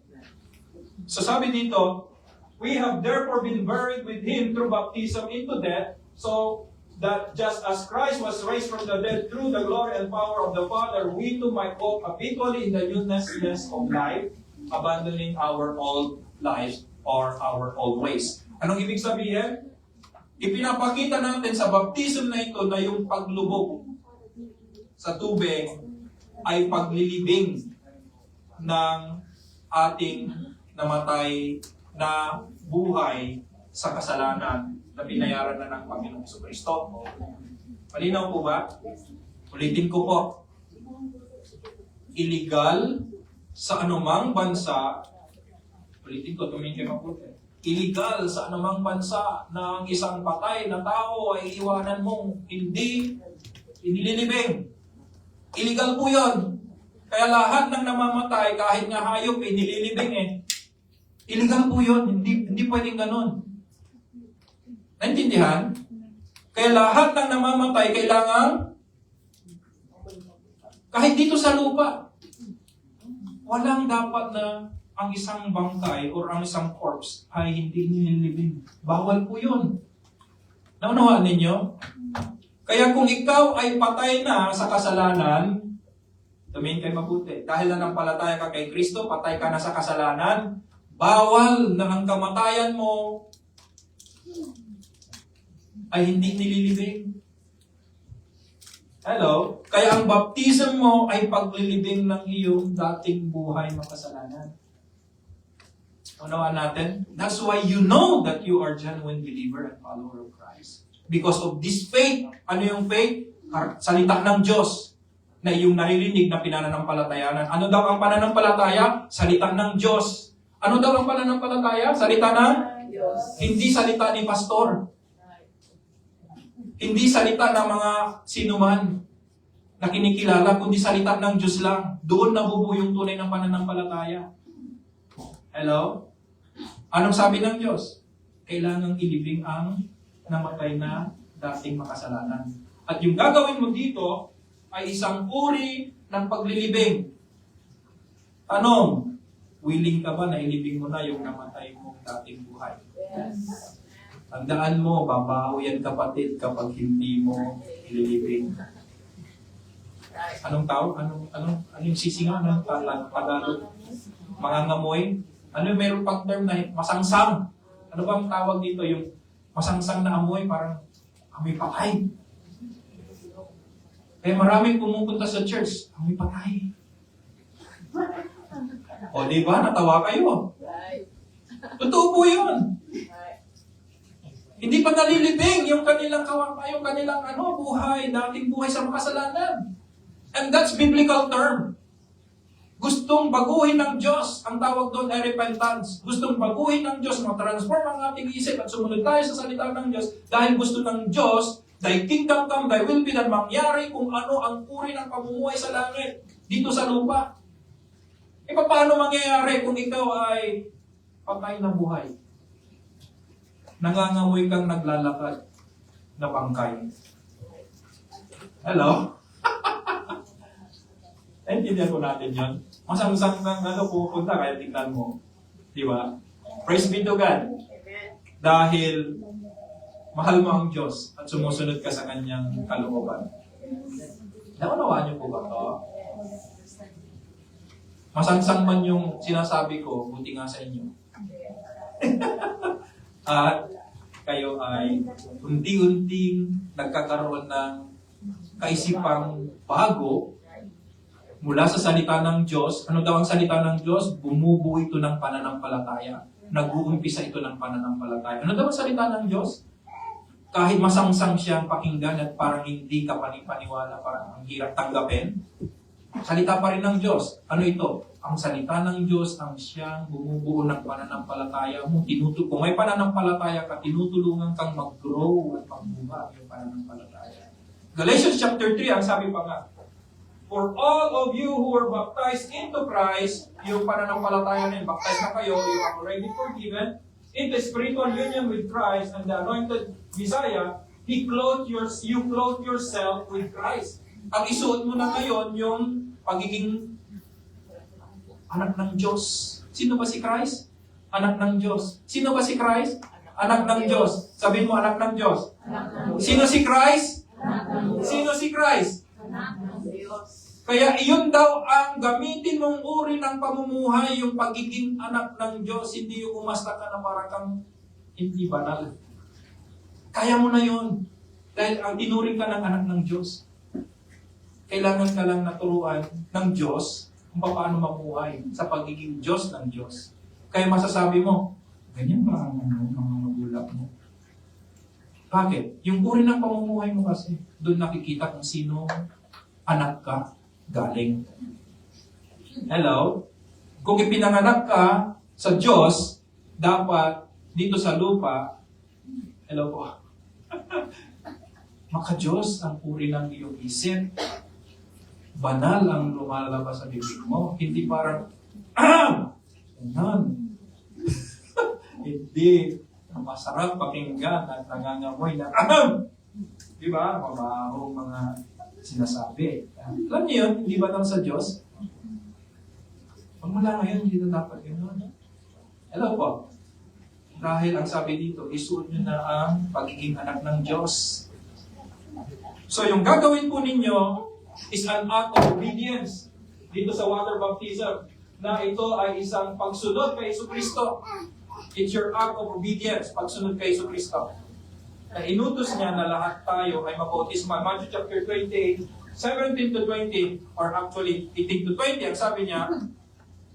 So sabi dito, we have therefore been buried with Him through baptism into death, so that just as Christ was raised from the dead through the glory and power of the Father, we too might walk habitually in the newness of life, abandoning our old lives or our old ways. Anong ibig sabihin? Ipinapakita natin sa baptism na ito na yung paglubog sa tubig ay paglilibing ng ating namatay na buhay sa kasalanan na binayaran na ng Panginoong Jesucristo. Malinaw po ba? Ulitin ko po. Illegal sa anumang bansa, ulitin ko, tumingin kayo mabuti. Illegal sa anumang bansa na ang isang patay na tao ay iwanan mong hindi inililibing. Illegal po yun. Kaya lahat ng namamatay, kahit nga hayop, nililibing eh. Illegal po yun. Hindi pwedeng ganun. Naintindihan? Kaya lahat ng namamatay, kailangan kahit dito sa lupa, walang dapat na ang isang bangkay or ang isang corpse ay hindi nililibing. Bawal po yun. Naunawaan ninyo? Kaya kung ikaw ay patay na sa kasalanan, tumingin kayo mabuti. Dahil nanampalataya ka kay Kristo, patay ka na sa kasalanan, bawal na ang kamatayan mo ay hindi nililibing. Hello? Kaya ang baptism mo ay paglilibing ng iyong dating buhay makasalanan. Unawaan natin? That's why you know that you are genuine believer and follower of Christ. Because of this faith. Ano yung faith? Salita ng Diyos na iyong naririnig na pinananampalatayanan. Ano daw ang pananampalataya? Salita ng Diyos. Ano daw ang pananampalataya? Salita ng Diyos. Hindi salita ni pastor. Hindi salita ng mga sinuman na kinikilala, kundi salita ng Diyos lang. Doon nabubuo yung tunay ng pananampalataya. Hello? Anong sabi ng Diyos? Kailangang ilibing ang namatay na dating makasalanan. At yung gagawin mo dito ay isang uri ng paglilibing. Tanong, willing ka ba na ilibing mo na yung namatay mong dating buhay? Yes. Tandaan mo, babaho yan kapatid kapag hindi mo ililibing. Anong tao? Anong sisingaw ng Tagalog? Mangangamoy? Ano yung mayroon pang term na masangsang? Ano ba ang tawag dito? Yung masangsang na amoy, parang amoy patay. Kaya maraming pumupunta sa church, amoy patay. O, di ba? Natawa kayo. Right. Totoo po yun. Right. Hindi pa nalilibing yung kanilang yung kanilang buhay, dating buhay sa makasalanan. And that's biblical term. Gustong baguhin ng Diyos, ang tawag doon ay repentance. Gustong baguhin ng Diyos, ma-transform ang ating isip at sumunod tayo sa salita ng Diyos dahil gusto ng Diyos, thy kingdom come, thy will be done, mangyari kung ano ang uri ng pamumuhay sa langit, dito sa lupa. E paano mangyayari kung ikaw ay patay na buhay? Nangangamoy kang naglalakad na bangkay. Hello? Naintindihan ko natin yun. Masang-sang ng pupunta, kaya tingnan mo. Di ba? Praise be to God. Dahil mahal mo ang Diyos at sumusunod ka sa Kanyang kalooban. Naunawaan niyo po ba ito? Masang-sang man yung sinasabi ko, buti nga sa inyo. At kayo ay unti-unting nagkakaroon ng kaisipang bago mula sa salita ng Diyos. Ano daw ang salita ng Diyos? Bumubuo ito ng pananampalataya. Nag-uumpisa ito ng pananampalataya. Ano daw ang salita ng Diyos? Kahit masangsang siyang pakinggan at parang hindi ka panipaniwala, parang ang hirap tanggapin, salita pa rin ng Diyos. Ano ito? Ang salita ng Diyos ang siyang bumubuo ng pananampalataya mo. Kung may pananampalataya ka, tinutulungan kang mag-grow at magbuha yung pananampalataya. Galatians chapter 3, ang sabi pa nga, for all of you who were baptized into Christ, yung pananampalataya na yun, baptized na kayo, you are already forgiven, in the spiritual union with Christ and the anointed Messiah, you clothe yourself with Christ. Ang isuot mo na ngayon, yung pagiging anak ng Diyos. Sino ba si Christ? Anak ng Diyos. Sino ba si Christ? Anak ng Diyos. Sabihin mo, anak ng Diyos. Sino si Christ? Sino si Christ? Kaya iyon daw ang gamitin mong uri ng pamumuhay, yung pagiging anak ng Diyos, hindi yung umasta ka na parang kang hindi banal. Kaya mo na yun. Dahil ang tinuring ka ng anak ng Diyos. Kailangan ka lang naturuan ng Diyos kung paano mamuhay sa pagiging Diyos ng Diyos. Kaya masasabi mo, ganyan ba ang mga magulang mo? Bakit? Yung uri ng pamumuhay mo kasi, doon nakikita kung sino anak ka galing. Hello? Kung ipinanganak ka sa Diyos, dapat dito sa lupa, hello po, maka-Diyos ang uri ng iyong isip. Banal ang lumalabas sa bibig mo. Hindi parang, ganun. Hindi. Masarap pakinggan at nangangamoy na, di ba? Mabahong mga sinasabi. Alam niyo yun, hindi ba lang sa Diyos? Pag mula ngayon, hindi na dapat yun. Hello po. Dahil ang sabi dito, isuot nyo na ang pagiging anak ng Diyos. So yung gagawin po ninyo is an act of obedience dito sa water baptism na ito ay isang pagsunod kay Jesucristo. It's your act of obedience, pagsunod kay Jesucristo. Na inutos niya na lahat tayo ay mabautisma. Matthew chapter 28, 17 to 20, or actually 18 to 20, ang sabi niya,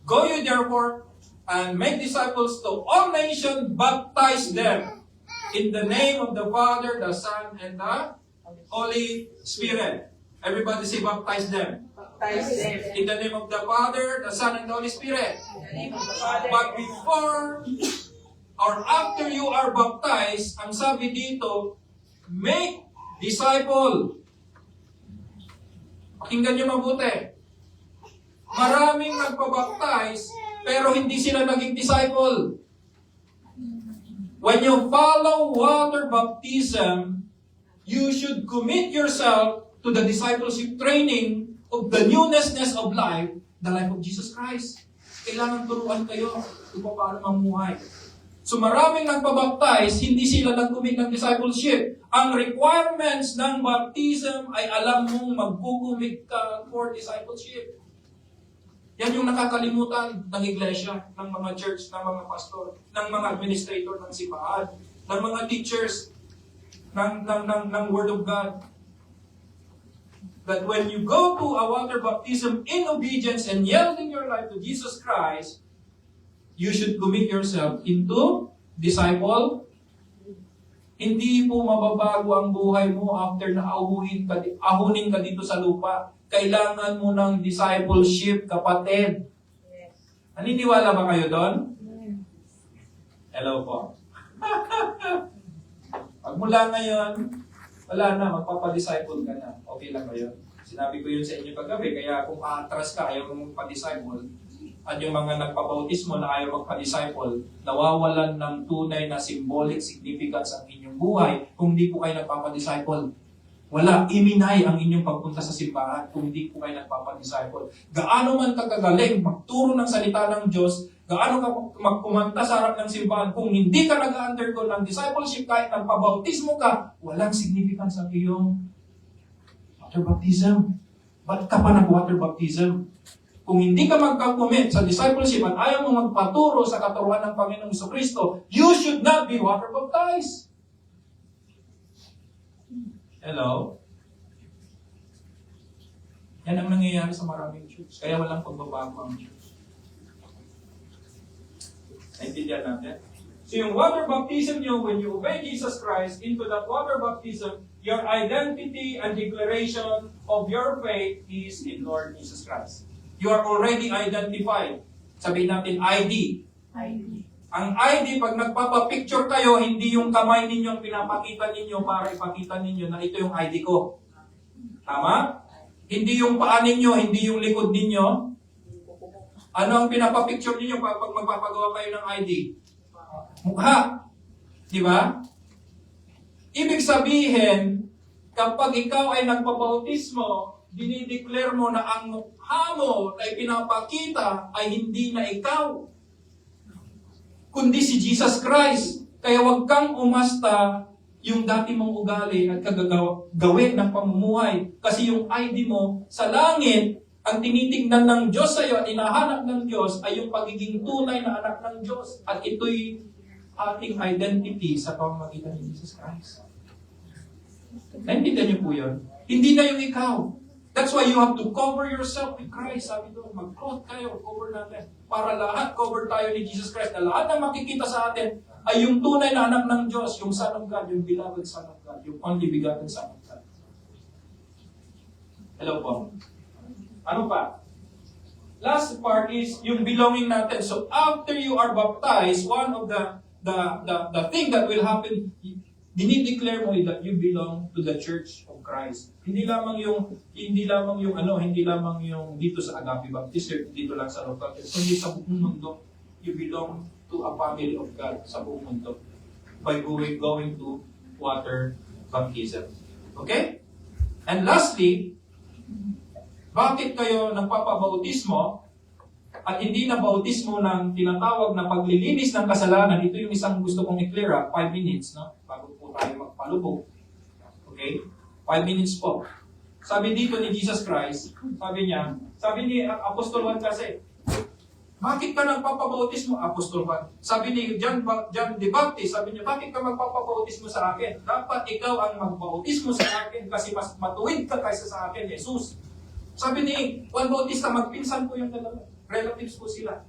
go you therefore and make disciples to all nations, baptize them in the name of the Father, the Son, and the Holy Spirit. Everybody say, baptize them. Baptize them. In the name of the Father, the Son, and the Holy Spirit. In the name of the Father. But before or after you are baptized, ang sabi dito, make disciple. Pakinggan niyo mabuti. Maraming nagpabaptize, pero hindi sila naging disciple. When you follow water baptism, you should commit yourself to the discipleship training of the newness of life, the life of Jesus Christ. Kailangan turuan kayo kung paano mamuhay. So maraming nagpabaptize, hindi sila nag-commit ng discipleship. Ang requirements ng baptism ay alam mong mag-commit ka for discipleship. Yan yung nakakalimutan ng iglesia, ng mga church, ng mga pastor, ng mga administrator ng simbahan, ng mga teachers ng Word of God. that when you go to a water baptism in obedience and yielding your life to Jesus Christ, you should commit yourself into disciple. Hindi po mababago ang buhay mo after na ahunin ka dito sa lupa. Kailangan mo ng discipleship, kapatid. Naniniwala ba kayo doon? Hello po. Pag mula ngayon, wala na, magpapadisciple ka na. Okay lang ba yun? Sinabi ko yun sa inyo kagabi, kaya kung aatras ka, ayaw mong padisciple, at yung mga nagpabautismo na ayaw magpa-disciple, nawawalan ng tunay na symbolic significance ang inyong buhay kung hindi po kayo nagpapadisciple. Wala, iminay ang inyong pagpunta sa simbahan kung hindi po kayo nagpapadisciple. Gaano man kagagaling magturo ng salita ng Diyos, gaano ka magkumanta sa harap ng simbahan, kung hindi ka nag-undergo ng discipleship kahit nagpabautismo ka, walang significance ang iyong water baptism. Ba't ka pa nag-water baptism? Kung hindi ka magkakomit sa discipleship at ayaw mo magpaturo sa katuruan ng Panginoong Jesucristo, you should not be water baptized. Hello? Yan ang nangyayari sa maraming church. Kaya walang pagbabago ang church. Naintindihan natin? So yung water baptism nyo, when you obey Jesus Christ into that water baptism, your identity and declaration of your faith is in Lord Jesus Christ. You are already identified. Sabihin natin ID. Ang ID, pag nagpapapicture kayo, hindi yung kamay ninyo ang pinapakita ninyo para ipakita ninyo na ito yung ID ko. Tama? Hindi yung paa ninyo, hindi yung likod ninyo. Ano ang pinapapicture ninyo pag magpapagawa kayo ng ID? Mukha. Di ba? Ibig sabihin, kapag ikaw ay nagpabautismo, dinideclare mo na ang mukha mo na ipinapakita ay hindi na ikaw, kundi si Jesus Christ. Kaya huwag kang umasta yung dati mong ugali at kagagawin ng pamumuhay. Kasi yung ID mo sa langit, ang tinitingnan ng Diyos sa iyo at inahanap ng Diyos ay yung pagiging tunay na anak ng Diyos. At ito'y ating identity sa pamamagitan ni Jesus Christ. Naintindihan niyo po yun? Hindi na yung ikaw. That's why you have to cover yourself with Christ. Sabi doon, mag-cloth kayo, cover natin. Para lahat cover tayo ni Jesus Christ. Na lahat na makikita sa atin ay yung tunay na anak ng Diyos, yung Son of God, yung beloved Son of God, yung only begotten Son of God. Hello po. Ano pa? Last part is yung belonging natin. So after you are baptized, one of the thing that will happen, dinideclare mo that you belong to the Church of Christ. Hindi lamang yung dito sa Agape Baptist Church, dito lang sa local church, kundi sa buong mundo. You belong to a family of God sa buong mundo by going to water baptism. Okay? And lastly, bakit kayo nagpapabautismo at hindi na bautismo ng tinatawag na paglilinis ng kasalanan? Ito yung isang gusto kong i-clear up, 5 minutes, no? Bago po tayo magpalubog. Okay? 5 minutes po. Sabi dito ni Jesus Christ, sabi ni Apostol Juan kasi, bakit ka nagpapabautismo, Apostol Juan? Sabi ni John the Baptist, sabi niya, bakit ka magpapabautismo sa akin? Dapat ikaw ang magbautismo sa akin kasi mas matuwid ka kaysa sa akin, Jesus. Sabi ni Juan Bautista, magpinsan po yung dalawa. Relatives po sila.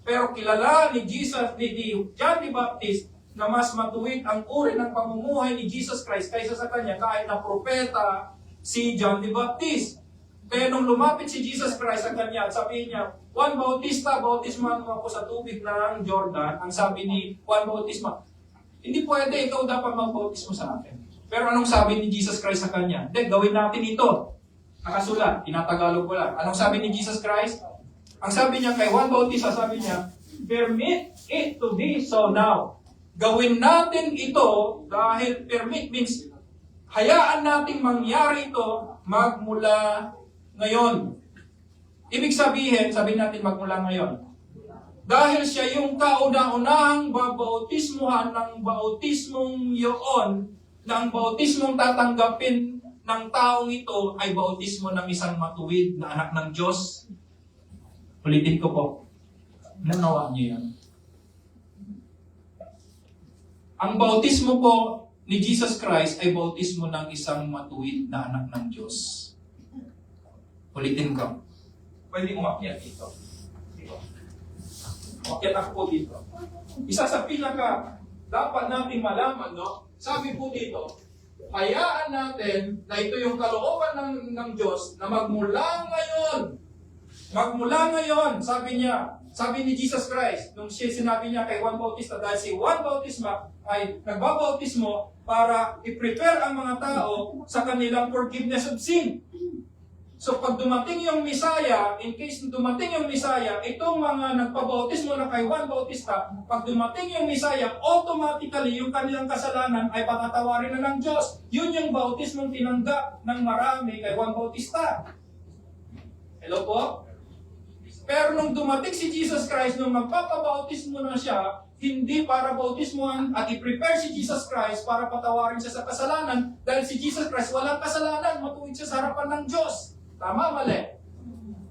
Pero kilala ni John the Baptist na mas matuwid ang uri ng pamumuhay ni Jesus Christ kaysa sa kanya kahit na propeta si John the Baptist. Kaya nung lumapit si Jesus Christ sa kanya at sabihin niya, Juan Bautista, bautismahan mo ako sa tubig ng Jordan. Ang sabi ni Juan Bautista, hindi pwede, ikaw dapat magbautismo sa akin. Pero anong sabi ni Jesus Christ sa kanya? Hindi, gawin natin ito. Nakasulat, tinatagalog ko lang. Anong sabi ni Jesus Christ? Ang sabi niya kay Juan Bautista, sabi niya, permit it to be so now. Gawin natin ito dahil permit means hayaan nating mangyari ito magmula ngayon. Ibig sabihin natin magmula ngayon. Dahil siya yung kauna-unahang babautismuhan ng bautismong yun, ng bautismong tatanggapin ng taong ito ay bautismo ng isang matuwid na anak ng Diyos. Ulitin ko po. Nanawaan niyo yan. Ang bautismo po ni Jesus Christ ay bautismo ng isang matuwid na anak ng Diyos. Ulitin ko. Pwede umakyat dito. Umakyat ako po dito. Isa sa pinaka dapat nating malaman, no? Sabi po dito, hayaan natin na ito yung kalooban ng Diyos na magmula ngayon, sabi ni Jesus Christ, nung sinabi niya kay Juan Bautista, dahil si Juan Bautista ay nagbabautismo para i-prepare ang mga tao sa kanilang forgiveness of sin. So pag dumating yung Misaya, in case dumating yung Misaya, itong mga nagpabautismo na kay Juan Bautista, pag dumating yung Misaya, automatically yung kanilang kasalanan ay patatawarin na ng Diyos. Yun yung bautismong tinanggap ng marami kay Juan Bautista. Hello po? Pero nung dumating si Jesus Christ, nung magpapabautismo na siya, hindi para bautismohan at i-prepare si Jesus Christ para patawarin siya sa kasalanan dahil si Jesus Christ walang kasalanan, matuwid siya sa harapan ng Diyos. Tama, mali?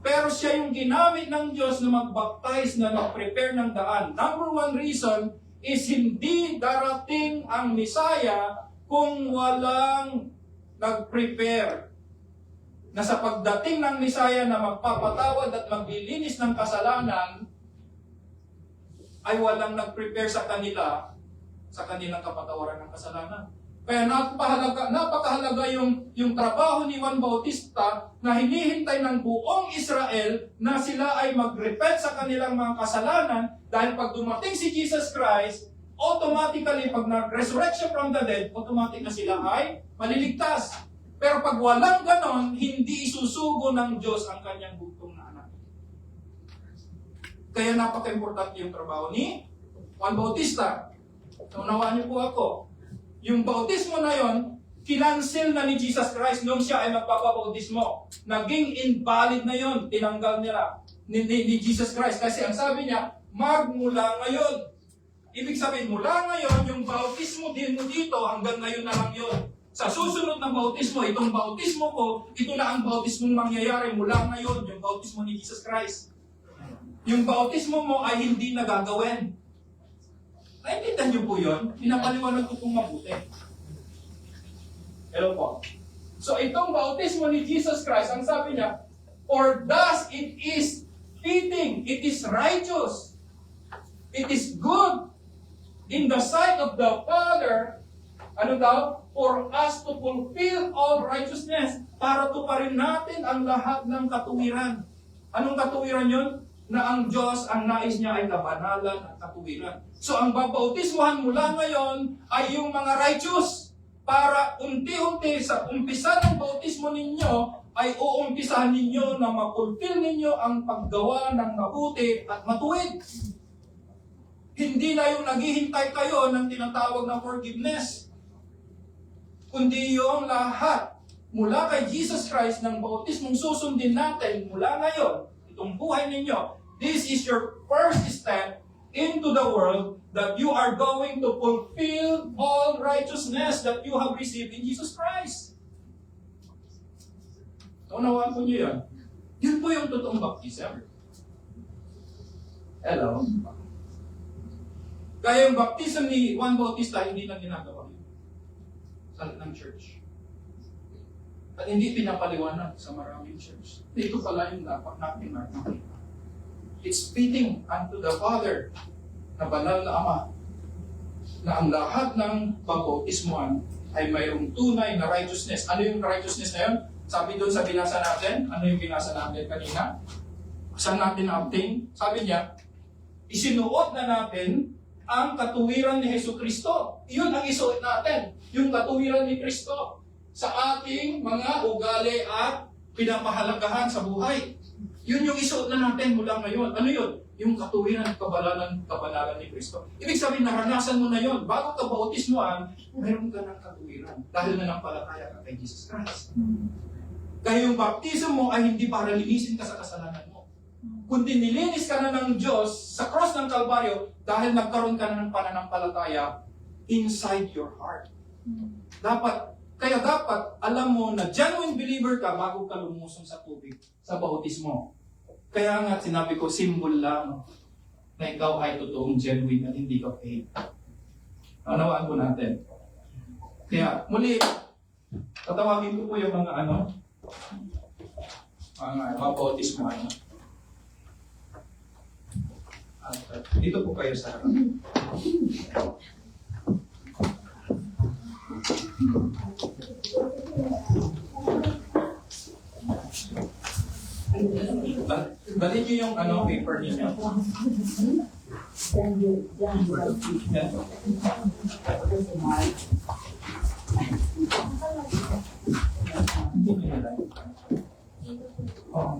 Pero siya yung ginamit ng Diyos na mag-baptize, na mag-prepare ng daan. Number one reason is hindi darating ang Messiah kung walang nag-prepare. Na sa pagdating ng Messiah na magpapatawad at maglilinis ng kasalanan, ay walang nag-prepare sa kanilang kapatawaran ng kasalanan. Kaya napakahalaga yung trabaho ni Juan Bautista na hinihintay ng buong Israel na sila ay mag-repent sa kanilang mga kasalanan dahil pag dumating si Jesus Christ, automatically pag nag-resurrection from the dead, automatic na sila ay maliligtas. Pero pag walang ganon, hindi isusugo ng Diyos ang kanyang bugtong na anak. Kaya napaka-importante yung trabaho ni Juan Bautista. Unawaan niyo po ako. Yung bautismo na yon, kinancel na ni Jesus Christ nung siya ay magpapabautismo. Naging invalid na yon, tinanggal nila ni Jesus Christ. Kasi ang sabi niya, magmula ngayon. Ibig sabihin, mula ngayon, yung bautismo din mo dito, hanggang ngayon na lang yun. Sa susunod ng bautismo, itong bautismo ko, ito na ang bautismong mangyayari mula ngayon, yung bautismo ni Jesus Christ. Yung bautismo mo ay hindi na gagawin. Naintindihan niyo po yun? Pinapaliwanag ko pong mabuti. Hello po. So itong bautismo ni Jesus Christ, ang sabi niya, for thus it is fitting, it is righteous, it is good in the sight of the Father, ano daw? For us to fulfill all righteousness. Para tuparin natin ang lahat ng katuwiran. Anong katuwiran yun? Na ang Diyos, ang nais niya ay kabanalan at katuwiran. So ang babautismuhan mula ngayon ay yung mga righteous. Para unti-unti sa umpisa ng bautismo ninyo, ay uumpisahan ninyo na mapulfill ninyo ang paggawa ng mabuti at matuwid. Hindi na yung naghihintay kayo ng tinatawag na forgiveness. Kundi yung lahat mula kay Jesus Christ ng bautismong susundin natin mula ngayon, itong buhay ninyo, this is your first step into the world that you are going to fulfill all righteousness that you have received in Jesus Christ. Unawaan po niyo yan. Yun po yung totoong baptism. Hello? Kaya yung baptism ni Juan Bautista hindi na ginagawa ng church. At hindi pinapaliwanag sa maraming church. Ito pala yung dapat natin makikita. It's fitting unto the Father na banal na Ama na ang lahat ng bautismuhan ay mayroong tunay na righteousness. Ano yung righteousness na yun? Sabi doon sa binasa natin, ano yung binasa natin kanina? Saan natin na-obtain? Sabi niya, isinuot na natin ang katuwiran ni Jesucristo. Iyon ang isuot natin, yung katuwiran ni Kristo sa ating mga ugali at pinapahalagahan sa buhay. Yun yung isuot na natin mula ngayon. Ano yun? Yung katuwiran at kabanalan ni Kristo. Ibig sabihin, naranasan mo na yun. Bago ka bautismuhan, meron ka ng katuwiran dahil nanampalataya ka kay Jesus Christ. Kaya yung baptism mo ay hindi para linisin ka sa kasalanan mo. Kundi nilinis ka na ng Diyos sa cross ng Kalbaryo dahil nagkaroon ka na ng pananampalataya inside your heart. Kaya dapat alam mo na genuine believer ka bago ka lumusong sa tubig, sa bautismo. Kaya nga sinabi ko, symbol lang na ikaw ay totoong genuine at hindi ka fake. Nanawaan po natin. Kaya muli, tatawagin ko po yung mga mga bautismo. Ano? Dito po kayo sa harap. Dalhin niyo yung paper niyo. Yan. Oh.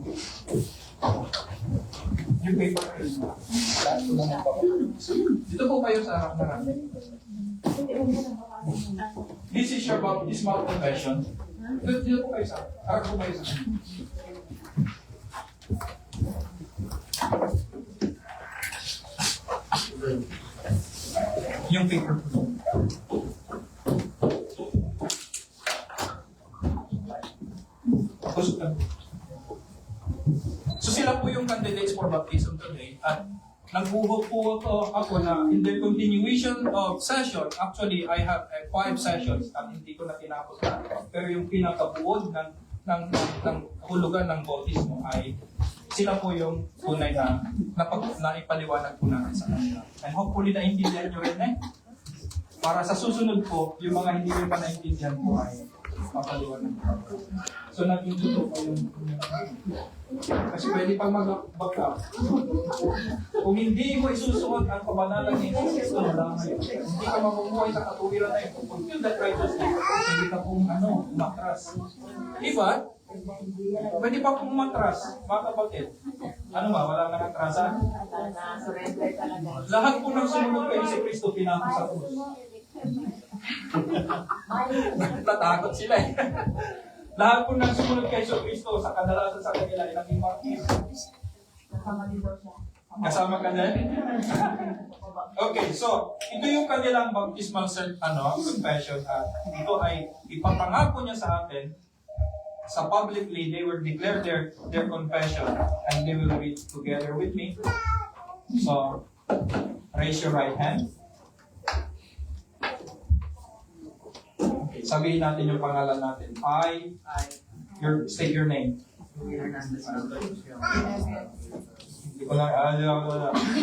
Yung paper niyo. Dito po kayo sa harap na natin. This is your baptismal confession. Dito po kayo sa harap po kayo sa yung paper po. So sila po yung candidates for baptism today at nagbuhok po ako na in the continuation of session, actually I have 5 sessions at hindi ko na tinapos na. Pero yung pinakabuod ng hulugan ng bautismo ay sila po yung tunay na ipaliwanag po natin sa kanila. And hopefully naintindihan nyo rin para sa susunod po, yung mga hindi rin pa naintindihan po ay papaliwanag po. So nag-intuto po yung kasi pwede pang mag-back up. Kung hindi mo isusuot ang kabanalan ni Jesus, hindi ka mabubuhay sa katuwiran na ito. Kung yun that righteousness, hindi ka pong umatras. Diba? Pwede pa pong umatras, mga kapatid. Ano ba? Wala nga natrasan? Lahat po ng sumunod kay si Kristo pinako sa krus. Tatakot sila eh. Lahat po ng sumunod kay Kristo sa kadalasan sa kanila ay naging martir. Kasama ka din? Okay, so ito yung kanilang baptismal confession at ito ay ipapangako niya sa atin sa publicly. They will declare their confession and they will read together with me. So raise your right hand. Okay, sabihin natin yung pangalan natin. State your name. Hindi ko lang,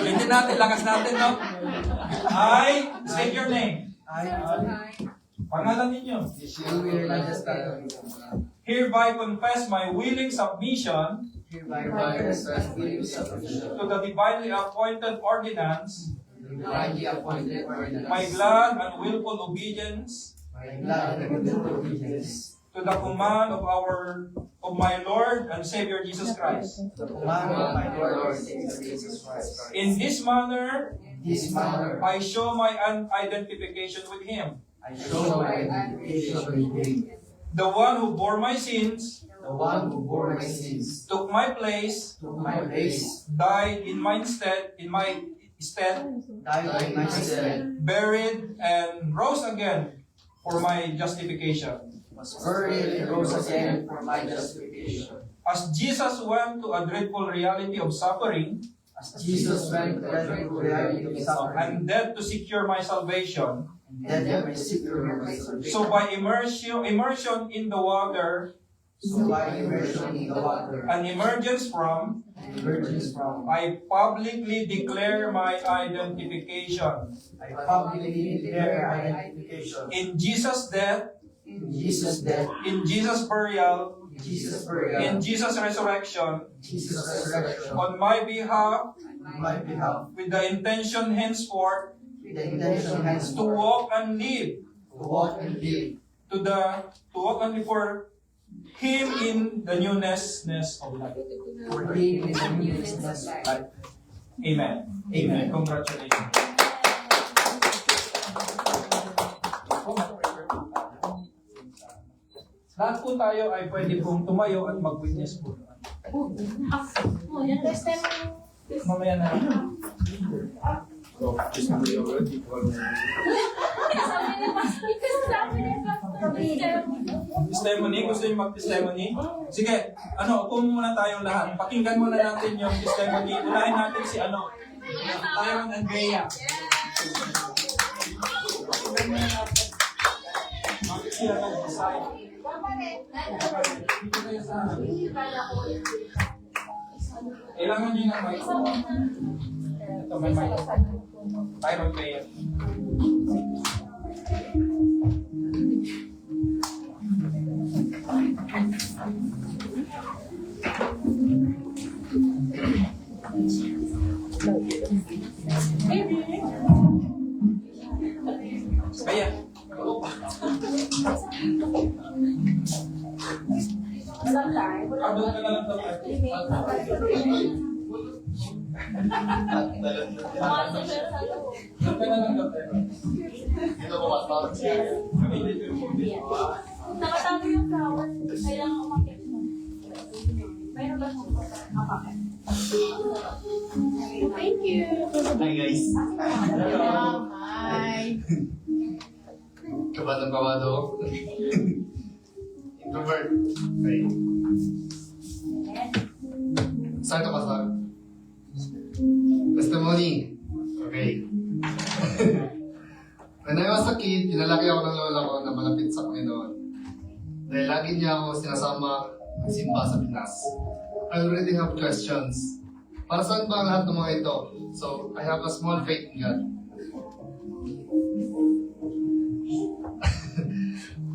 ulitin natin, lakas natin, no? State your name. Pangalan ninyo. Hereby confess my willing submission to the divinely appointed ordinance, my glad and willful obedience to the command of my Lord and Savior Jesus Christ. In this manner, I show my identification with Him. The one who bore my sins, took my place, died in my stead, buried and rose again for my justification. As Jesus went to a dreadful reality of suffering, and death to secure my salvation, so by immersion in the water, and emergence from, I publicly declare my identification in Jesus' death, in Jesus' burial, in Jesus' resurrection, on my behalf, with the intention henceforth to walk and live for Him in the newness of life. Amen. Amen. Congratulations. Lahat po tayo ay pwede pong tumayo at mag-witness po. Mamaya na. Testimony? Gusto niyo mag-testimony? Sige, upo muna tayong lahat. Pakinggan muna natin yung testimony. Unahin natin si Tyron and Bea. Pakinggan muna natin. siya nag-decide. Dito kayo sa akin. Kailangan nyo na mic. Ito may mic. Tayo mag-prayer. Kaya. Abot ka na lang daw. Abot ka na lang daw. Dito ko mas Nakatago yung flower. Kailangan umakit mo. Mayroon ba siyang apakan? Thank you. Hi guys. Hi. Kabado. Introvert. Okay. Start ako sa testimony. Okay. When I was a kid, pinalaki ako ng lola ko na malapit sa Panginoon. Dahil lagi niya ako sinasama magsimba sa Pinas. I already have questions. Para saan ba ang lahat ng mga ito? So, I have a small faith in God.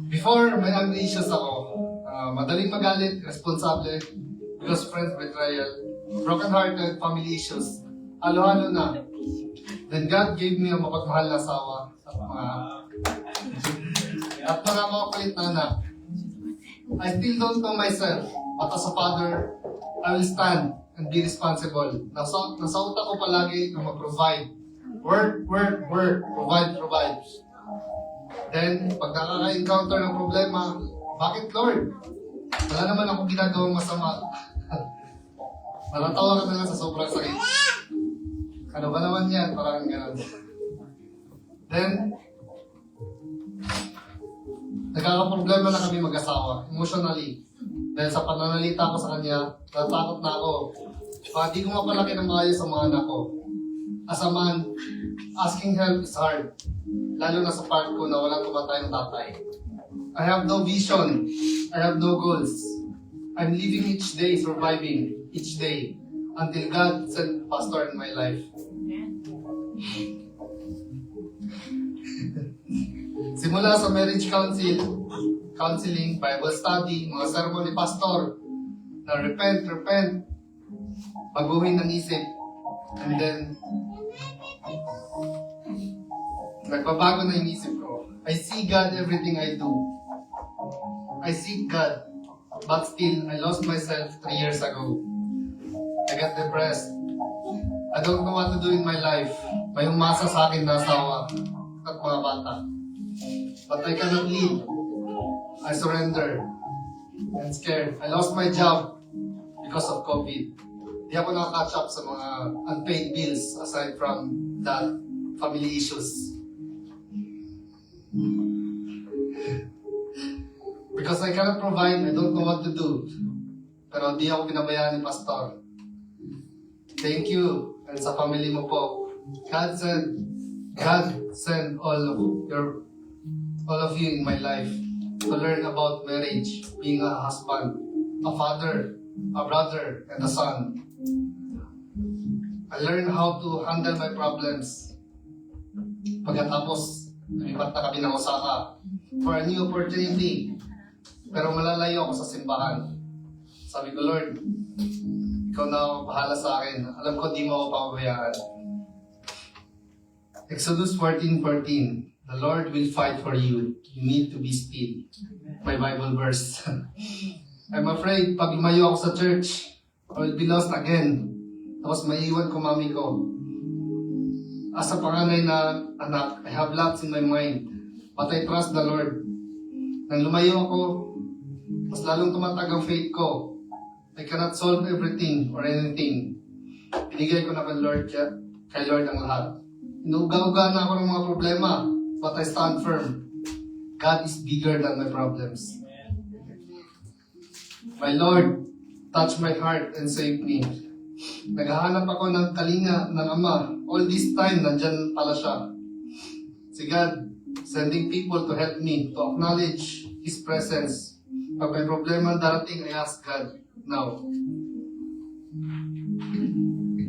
Before, may anger issues ako. Madaling magalit, responsable, close friends betrayal, broken-hearted, family issues. Halo-halo na. Then God gave me a mapagmahal na asawa at mga makulit na anak. I still don't know myself, but as a father, I will stand and be responsible. Nasa utak ko palagi na mag-provide. Work, provide. Then, pag nakaka-encounter ng problema, bakit Lord? Wala naman akong ginagawang masama. Malatawa ka na lang sa sobrang sakit. Ano ba naman yan? Parang gano'n. Then, nagkakaproblema na kami mag-asawa, emotionally. Dahil sa pananalita ko sa kanya, natakot na ako. Di ko mapalaki ng maayos sa mga anak ko. As a man, asking help is hard. Lalo na sa part ko na walang tumatayong tatay. I have no vision. I have no goals. I'm living each day, surviving each day, until God sent pastor in my life. Simula sa marriage counseling, Bible study, mga sermon ni pastor, na repent, baguhin ng isip, and then, nagbabago na yung isip ko. I see God everything I do. I seek God, but still, I lost myself 3 years ago. I got depressed. I don't know what to do in my life. May umasa sa akin na asawa at mga bata. But I cannot leave. I surrender. I'm scared. I lost my job because of COVID. Di ako nakaka-catch up sa mga unpaid bills aside from that family issues. Because I cannot provide, I don't know what to do. Pero di ako pinabayaan ni Pastor. Thank you. And sa family mo po. God send all of you in my life to learn about marriage, being a husband, a father, a brother, and a son. I learned how to handle my problems. Pagkatapos, lumipat na kami ng Osaka for a new opportunity. Pero malalayo ako sa simbahan. Sabi ko, Lord, ikaw na ako bahala sa akin. Alam ko di mo ako pababayaan. Exodus 14:14. The Lord will fight for you. You need to be still. My Bible verse. I'm afraid pag lumayo ako sa church, I will be lost again. Tapos maiiwan ko mami ko. As a panganay na anak, I have lots in my mind. But I trust the Lord. Nang lumayo ako, mas lalong tumatag ang faith ko. I cannot solve everything or anything. Binigay ko na kay Lord ang lahat. Inuuga-uga na ako ng mga problema, but I stand firm. God is bigger than my problems. My Lord, touch my heart and save me. Naghahanap ako ng kalinga ng Ama. All this time, nandyan pala siya. Si God, sending people to help me, to acknowledge His presence. Pag may problema darating, I ask God, now,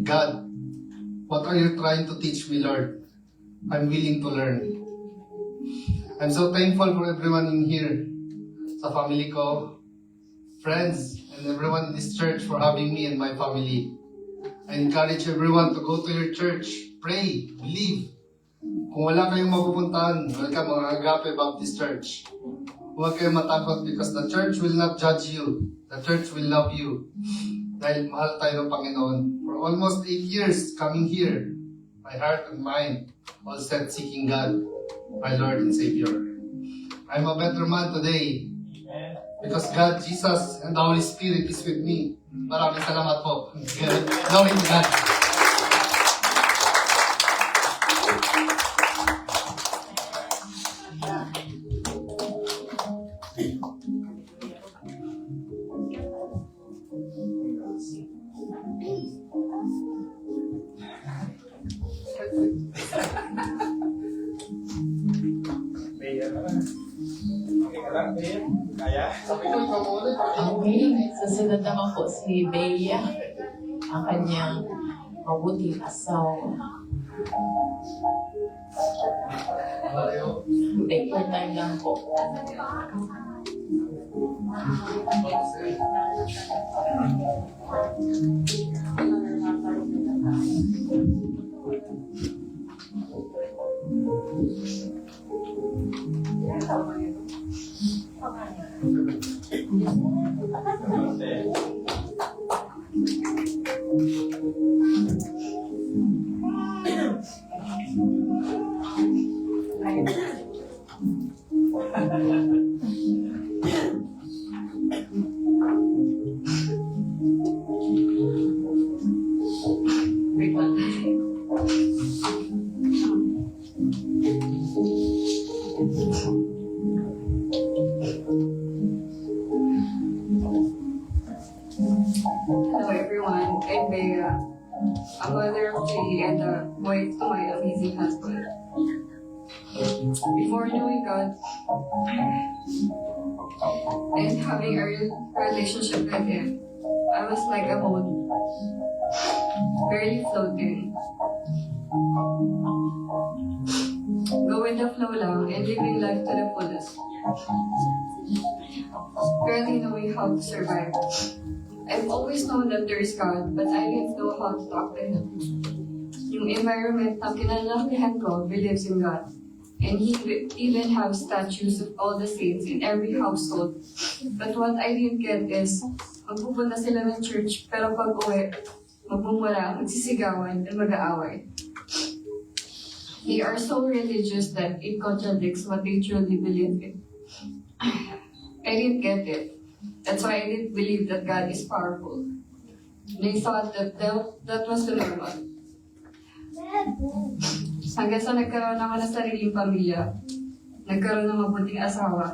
God, what are you trying to teach me, Lord? I'm willing to learn. I'm so thankful for everyone in here, sa family ko, friends, and everyone in this church for having me and my family. I encourage everyone to go to your church, pray, believe. Kung wala kayong mapupuntahan, welcome mga Agape Baptist Church. Huwag kayong matakot because the church will not judge you. The church will love you. Dahil mahal tayo ng Panginoon. For almost 8 years coming here, my heart and mind all set seeking God, my Lord and Savior. I'm a better man today because God, Jesus, and the Holy Spirit is with me. Maraming salamat po. Glory to God. Okay, susunod naman po si Bea, ang kanyang mabuting asawa. Take your time lang po. Hello everyone, I'm Bea, a mother of three and a wife to my amazing husband. Before knowing God and having a real relationship with Him, I was like a boat, barely floating. Go with the flow lang and living life to the fullest. Barely knowing how to survive. I've always known that there is God, but I didn't know how to talk to Him. Yung environment na kinalakihan ko believes in God. And He even have statues of all the saints in every household. But what I didn't get is, magpupunta sila ng church, pero pag uwi, magmumura, magsisigawan, and mag-aaway. They are so religious that it contradicts what they truly believe in. I didn't get it. That's why I didn't believe that God is powerful. And I thought that was the normal. Hanggang sa nagkaroon ako ng sariling pamilya, nagkaroon ng mabuting asawa,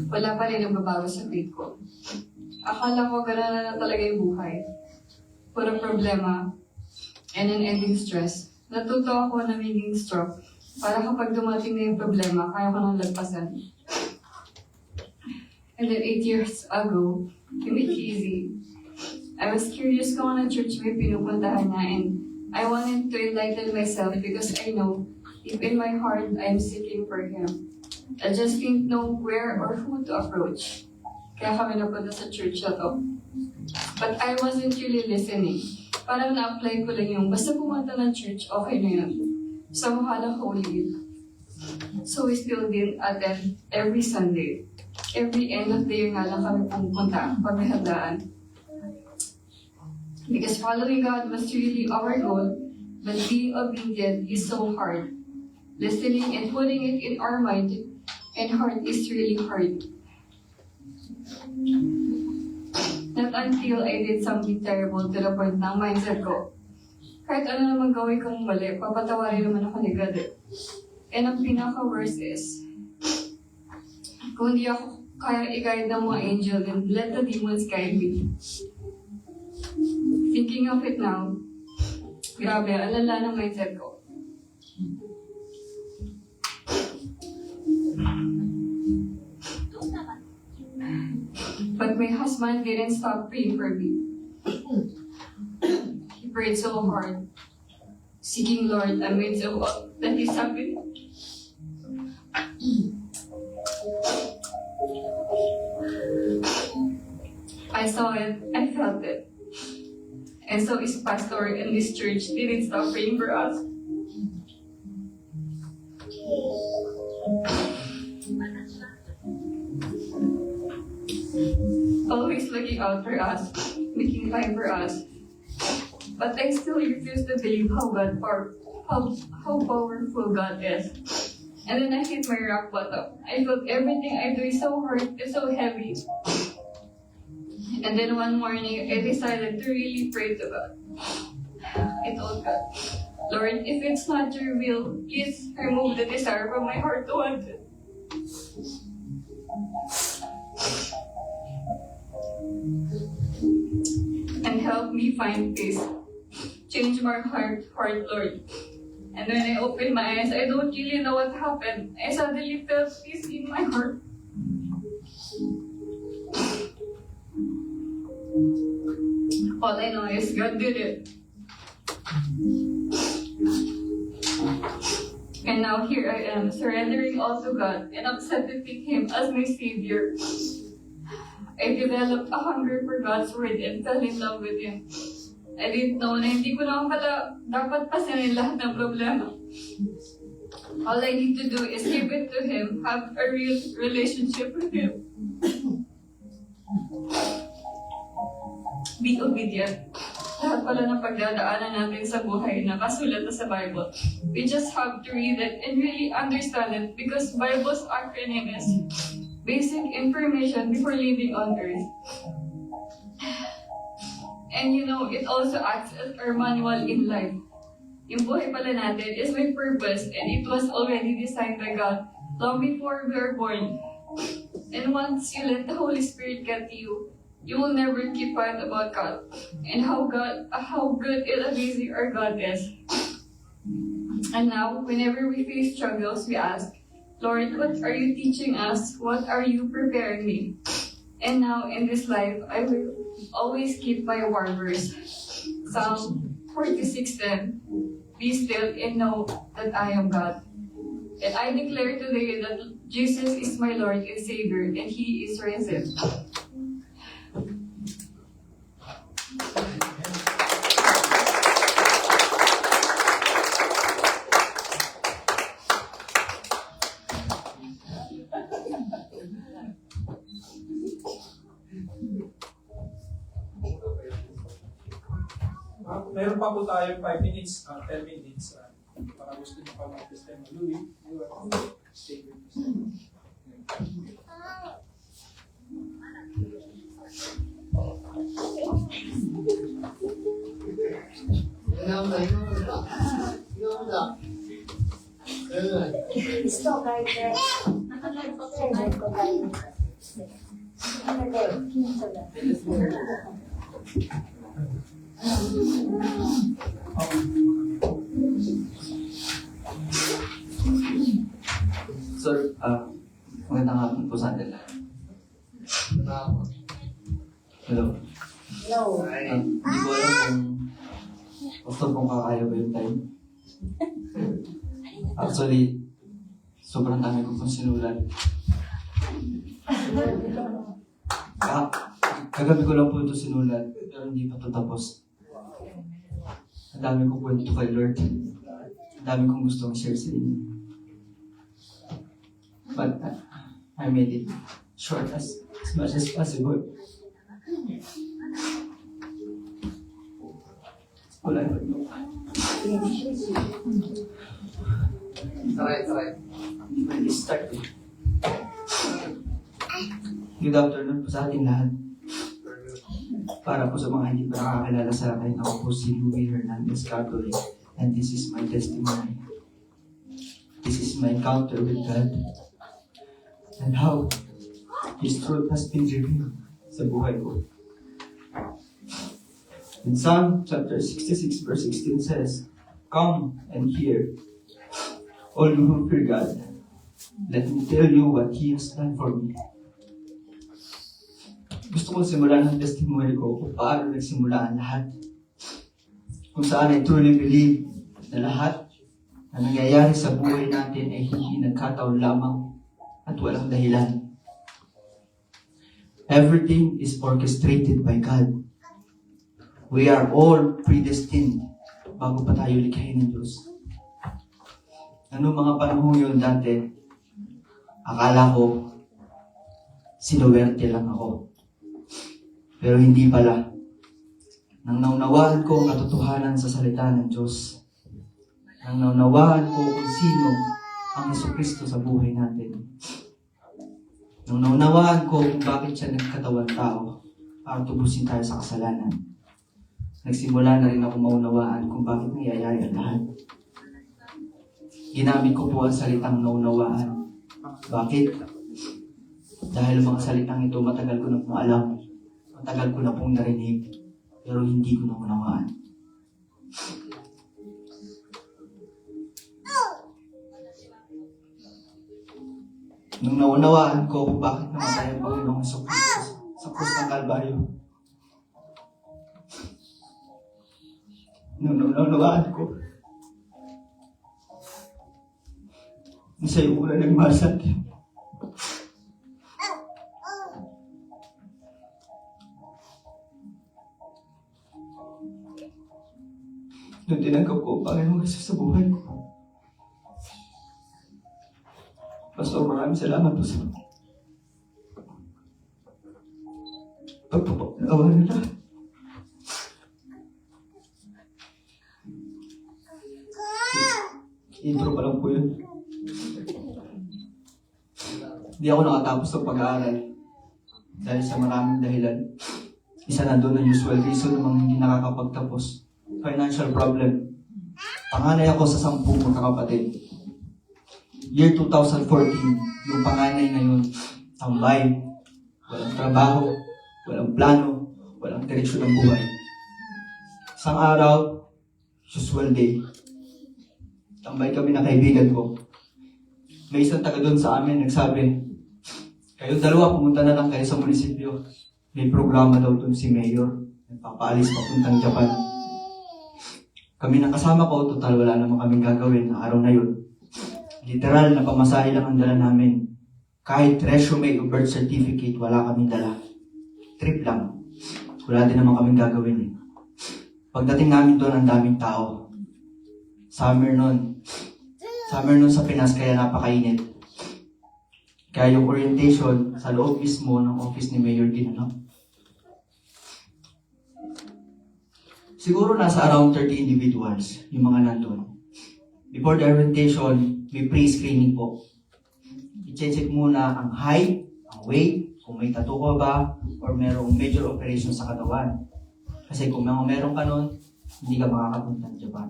wala pa rin ang babago sa faith ko. Akala ko gano'n na talaga yung buhay. Puro problema and unending stress. Natuto ako na maging strong para kapag dumating na yung problema, kaya ko nang lagpasan. And then 8 years ago, to make it easy, I was curious kung anong church may pinupuntahan na and I wanted to enlighten myself because I know, deep in my heart, I'm seeking for Him. I just didn't know where or who to approach. Kaya kami napunta sa church na to. But I wasn't really listening. Parang na-apply ko lang yung basta pumunta ng church, okay na yun. Sa mukha lang holy. So we still didn't attend every Sunday. Every end of the year nga lang kami pumunta pag may handaan. Because following God was really our goal, but being obedient is so hard. Listening and putting it in our mind and heart is really hard. Not until I did something terrible to the point ng mindset ko. Kahit ano naman gawin kong mali, papatawarin naman ako ni God. And ang pinaka-worst is, kung hindi ako kaya i-guide ng mga angel, then let the demons guide me. Thinking of it now, grabe, alala ng mindset ko. But my husband didn't stop praying for me. He prayed so hard, seeking Lord amidst of all that is happening. I saw it, I felt it. And so his pastor in this church didn't stop praying for us. Always looking out for us, making time for us. But I still refuse to believe how powerful God is. And then I hit my rock bottom. I felt everything I do is so hard, it's so heavy. And then one morning, I decided to really pray to God. I told God, Lord, if it's not your will, please remove the desire from my heart to want it. And help me find peace. Change my heart, Lord. And when I opened my eyes, I don't really know what happened. I suddenly felt peace in my heart. All I know is God did it. And now here I am, surrendering all to God and accepting Him as my Savior. I developed a hunger for God's Word and fell in love with Him. I didn't know na hindi ko naman pala dapat pasanin lahat ng problema. All I need to do is give it to Him, have a real relationship with Him. Be obedient. Lahat pala ng pagdadaanan natin sa buhay na kasulat na sa Bible. We just have to read it and really understand it because Bible's acronym is Basic Information Before Living on Earth. And you know, it also acts as our manual in life. Yung buhay pala natin is my purpose and it was already designed by God long before we were born. And once you let the Holy Spirit get to you, you will never keep quiet about God and how good and amazing our God is. And now, whenever we face struggles, we ask, Lord, what are you teaching us? What are you preparing me? And now, in this life, I will always keep my war verse. Psalm 46:10. Be still and know that I am God. And I declare today that Jesus is my Lord and Savior, and He is risen. Meron pa po tayo 5 minutes, 10 minutes. Para gusto nyo pa mag-testimony. Louis, you are stay with us. Sir, magandang hapon po sa atin. Hello. Hindi ko alam kung gusto pong kakaya ba yung time. Actually, sobrang dami ko pong sinulat. Kagabi ko lang po ito sinulat, pero hindi pa ito tapos. Ang dami ko kwento kay Lord. Ang dami kong gustong share sa inyo. But I made it short as much as possible. Wala na ito. Try. Let's start it. Good afternoon po sa ating lahat. Para po sa mga hindi pa nakakilala sa akin, ako po si Louis Hernandez Catholic, and this is my testimony. This is my encounter with God and how His truth has been revealed sa buhay ko. In Psalm chapter 66 verse 16 says, "Come and hear, all you who fear God. Let me tell you what He has done for me." Gusto kong simulan ang testimony ko kung paano nagsimula ang lahat. Kung saan I truly believe na lahat na nangyayari sa buhay natin ay hindi nagkataon lamang at walang dahilan. Everything is orchestrated by God. We are all predestined bago pa tayo likhain ng Diyos. Ano mga panahon yun dati, akala ko sinuwerte lang ako. Pero hindi pala. Nang naunawaan ko ang katotohanan sa salita ng Diyos, nang naunawaan ko kung sino ang Jesucristo sa buhay natin, nang naunawaan ko kung bakit siya nagkatawang tao para tubusin tayo sa kasalanan, nagsimula na rin ako maunawaan kung bakit nangyayari ang lahat. Ginamit ko po ang salitang naunawaan. Bakit? Dahil mga salitang ito matagal ko na pong alam, matagal ko na pong narinig, pero hindi ko na unawaan. Nung naunawaan ko kung bakit namatay ang Panginoong Jesucristo sa krus ng Kalbaryo, nung naunawaan ko na siya yung una nagmahal sa atin, nung tinanggap ko ang Panginoong Jesus sa buhay ko, Pastor, maraming salamat po sa pagpapagawa nila. Intro pa lang po yun. Hindi ako nakatapos ng pag-aaral dahil sa maraming dahilan. Isa na doon ang usual reason ng mga hindi nakakapagtapos. Financial problem. Panganay ako sa 10 magkakapatid. Year 2014, yung panganay na yun, tambay, walang trabaho, walang plano, walang direksyon ng buhay. Isang araw, usual day, tambay kami na kaibigan ko. May isang taga doon sa amin nagsabi, kayong dalawa pumunta na lang kayo sa munisipyo. May programa daw doon si Mayor, nagpapaalis papuntang Japan. Kami ng kasama ko, total wala naman kaming gagawin na araw na yun. Literal na pamasahe lang ang dala namin. Kahit resume o birth certificate, wala kaming dala. Trip lang. Wala din naman kaming gagawin. Pagdating namin doon, ang daming tao. Summer nun sa Pinas, kaya napakainit. Kaya yung orientation sa loob mismo ng office ni Mayor ginanap. Siguro nasa around 30 individuals yung mga nandun. Before the orientation, may pre-screening po. I-check muna ang height, ang weight, kung may tattoo ka ba, or merong major operation sa katawan. Kasi kung meron ka nun, hindi ka makakapunta ng Japan.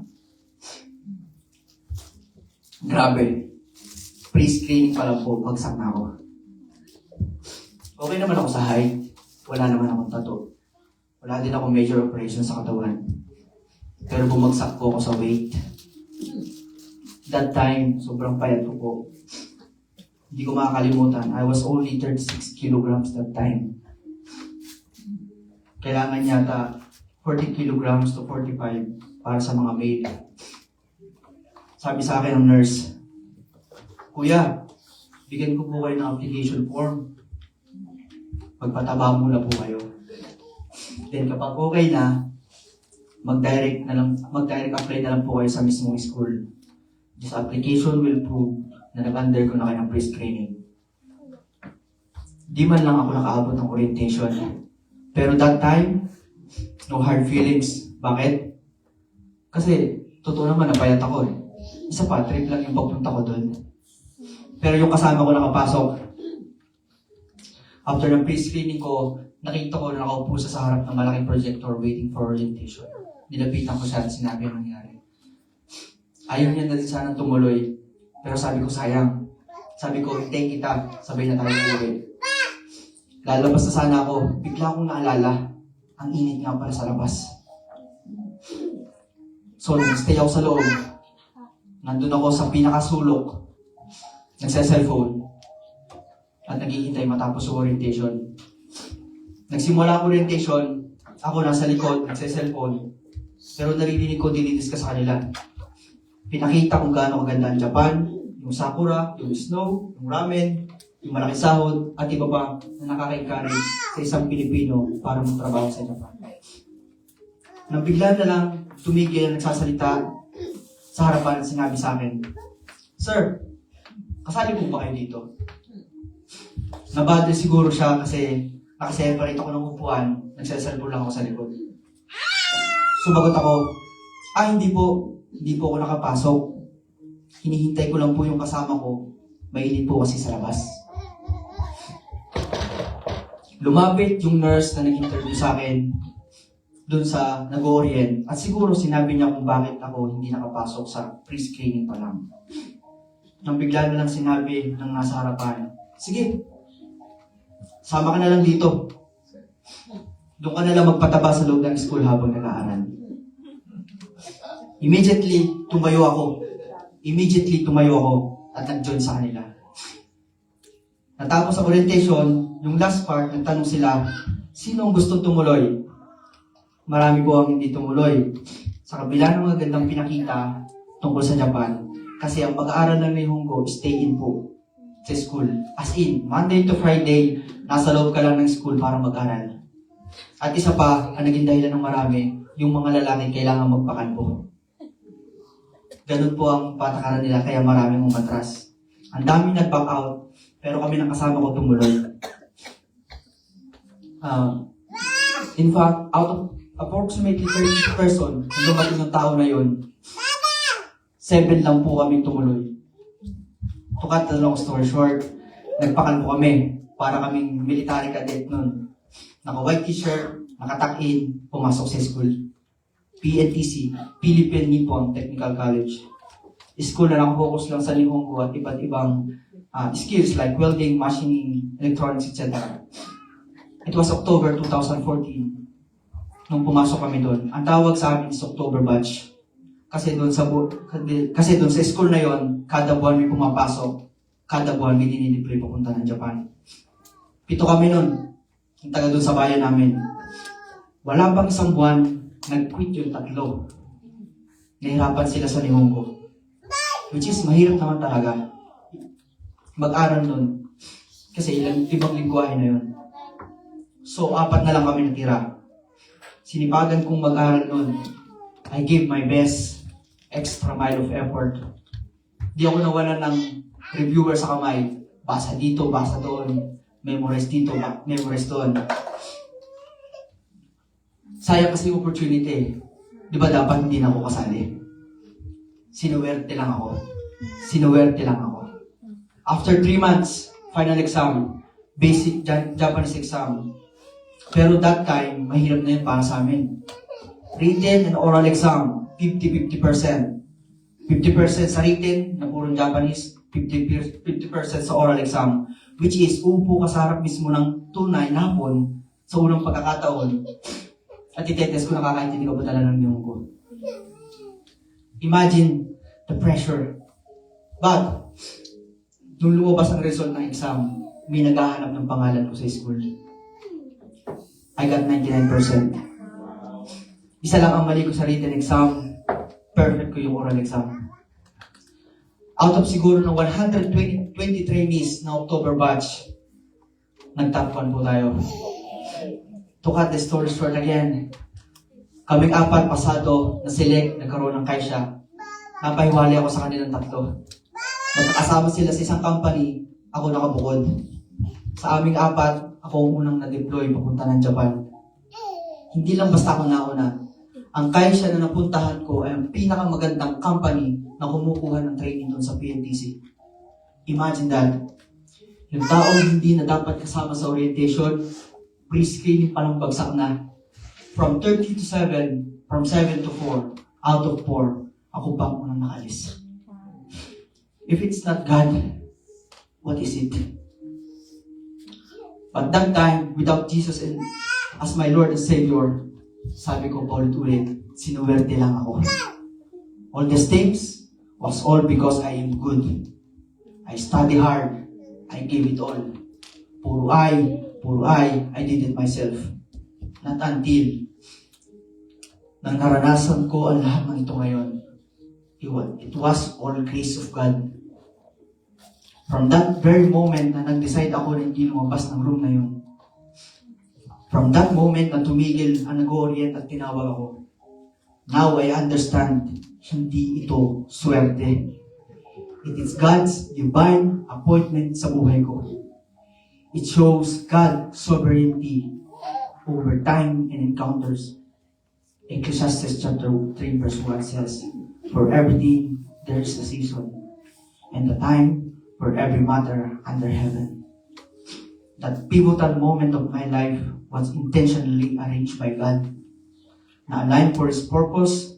Grabe. Pre-screening pa lang po, bagsak na ako. Okay naman ako sa height. Wala naman akong tattoo. Wala din ako major operation sa katawan. Pero bumagsak po ako sa weight. That time, sobrang payat ko po. Hindi ko makakalimutan. I was only 36 kilograms that time. Kailangan yata 40 kilograms to 45 para sa mga male. Sabi sa akin ng nurse, Kuya, bigyan ko po kayo ng application form. Magpataba muna po kayo. Then kapag okay na, mag-direct apply na lang po kayo sa mismong school. This application will prove na nag-under ko na kayo ng pre-screening. Di man lang ako nakaabot ng orientation. Pero that time, no hard feelings. Bakit? Kasi, totoo naman, napayat ako eh. Isa pa, trip lang yung pagpunta ko doon. Pero yung kasama ko nakapasok, after ng pre-screening ko, nakita ko na nakaupo sa harap ng malaking projector waiting for orientation. Nilapitan ko siya at sinabi ang nangyari. Ayaw niya na din sana tumuloy. Pero sabi ko, sayang. Sabi ko, hintayin kita. Sabay na tayo uwi. Lalabas na sana ako. Bigla akong naalala. Ang init nga para sa labas. So, nag-stay ako sa loob. Nandun ako sa pinakasulok. Nagsa-cellphone. At naghihintay matapos yung orientation. Nagsimula ang orientation, ako nasa likod, nagsa-cellphone, pero naririnig ko dinidiscuss sa kanila. Pinakita kung gaano kaganda ang Japan, yung sakura, yung snow, yung ramen, yung malaking sahod, at iba pa na nakaka-encourage sa isang Pilipino para magtrabaho sa Japan. Nang bigla na lang tumigil ang nagsasalita sa harapan at sinabi sa akin, "Sir, kasali po ba kayo dito?" Nabadal siguro siya kasi nakaseparate ako ng upuan, nagsasalpo lang ako sa likod. Sumagot ako, hindi po ako nakapasok. Hinihintay ko lang po yung kasama ko, mainit po kasi sa labas. Lumapit yung nurse na nag-interview sa akin doon sa nag-orient at siguro sinabi niya kung bakit ako hindi nakapasok sa pre-screening pa lang. Nang bigla na lang sinabi ng nasa harapan, "Sige, sama ka na lang dito. Doon ka na lang magpataba sa loob ng school habang nag-aaral." Immediately tumayo ako at nag-join sa kanila. Natapos sa orientation, yung last part, nagtanong sila, sino ang gusto tumuloy? Marami po ang hindi tumuloy. Sa kabila ng mga gandang pinakita tungkol sa Japan, kasi ang pag-aaral ng Nihongo, stay in po sa school. As in, Monday to Friday, nasa loob ka lang ng school para mag-aral. At isa pa, ang naging dahilan ng marami, yung mga lalaki kailangan magpakalbo. Ganun po ang patakaran nila, kaya maraming umatras. Ang dami nag-back out, pero kami ng kasama ko tumuloy. In fact, out of approximately 30 person, nung dumating ng tao na yun, 7 lang po kami tumuloy. To cut the long story short, nagpakalbo kami para kaming military cadet nun. Naka-white t-shirt, nakatuck-in, pumasok sa school. PNTC, Philippine Nippon Technical College. School na nakafocus lang sa Nihongo at iba't ibang skills like welding, machining, electronics, etc. It was October 2014 nung pumasok kami doon. Ang tawag sa amin is October batch. Kasi doon sa school na yon, kada buwan may pumapasok, kada buwan may dinideploy papunta ng Japan. 7 kami noon, yung taga doon sa bayan namin. Wala pang isang buwan, nag-quit yung 3. Nahirapan sila sa Nihongo. Which is, mahirap naman talaga mag-aral nun. Kasi ibang lingwahe na yun. So, 4 na lang kami natira. Sinipagan kong mag-aral nun. I gave my best, extra mile of effort. Di ako nawalan ng reviewer sa kamay. Basa dito, basa doon. Memorize dito, memorize doon. Sayang kasi yung opportunity. Di ba dapat hindi na ako kasali? Sinuwerte lang ako. After 3 months, final exam, basic Japanese exam. Pero that time, mahirap na yun para sa amin. Written and oral exam, 50-50%. 50% sa written, na purong Japanese, 50% sa oral exam. Which is, uupo ka sa harap mismo ng tunay na hapon sa unang pagkakataon. At itetest ko nakakaintindi ko ba talaga ng Nihongo. Imagine the pressure. But, nung lumabas ang result ng exam, may naghahanap ng pangalan ko sa school. I got 99%. Isa lang ang mali ko sa written exam, perfect ko yung oral exam. Out of siguro ng 120 trainees na October batch, nag-top 1 po tayo. To cut the story short again, kaming 4 pasado na select, nagkaroon ng kaisya. Napahiwalay ako sa kanilang 3. Magkakasama sila sa isang company, ako nakabukod. Sa aming 4, ako ang unang na-deploy papunta ng Japan. Hindi lang basta ako nauna. Ang kaisya na napuntahan ko ay ang pinakamagandang company na kumukuha ng training doon sa PNTC. Imagine that. Yung taong hindi na dapat kasama sa orientation, pre-screening pa lang bagsak na. From 30 to 7, from 7 to 4, out of 4, ako pa ang unang nakalis. If it's not God, what is it? But that time, without Jesus as my Lord and Savior, sabi ko paulit-ulit, sinuwerte lang ako. All these things was all because I am good. I study hard. I gave it all. Puro I did it myself. Not until nang naranasan ko ang lahat ng ito ngayon. It was all grace of God. From that very moment na nag-decide ako na hindi lumabas ng room na yun, from that moment na tumigil ang nag-orient at tinawag ako, now I understand, hindi ito swerte. It is God's divine appointment sa buhay ko. It shows God's sovereignty over time and encounters. Ecclesiastes chapter 3 verse 1 says, "For everything there is a season, and a time for every matter under heaven." That pivotal moment of my life was intentionally arranged by God, na aligned for His purpose,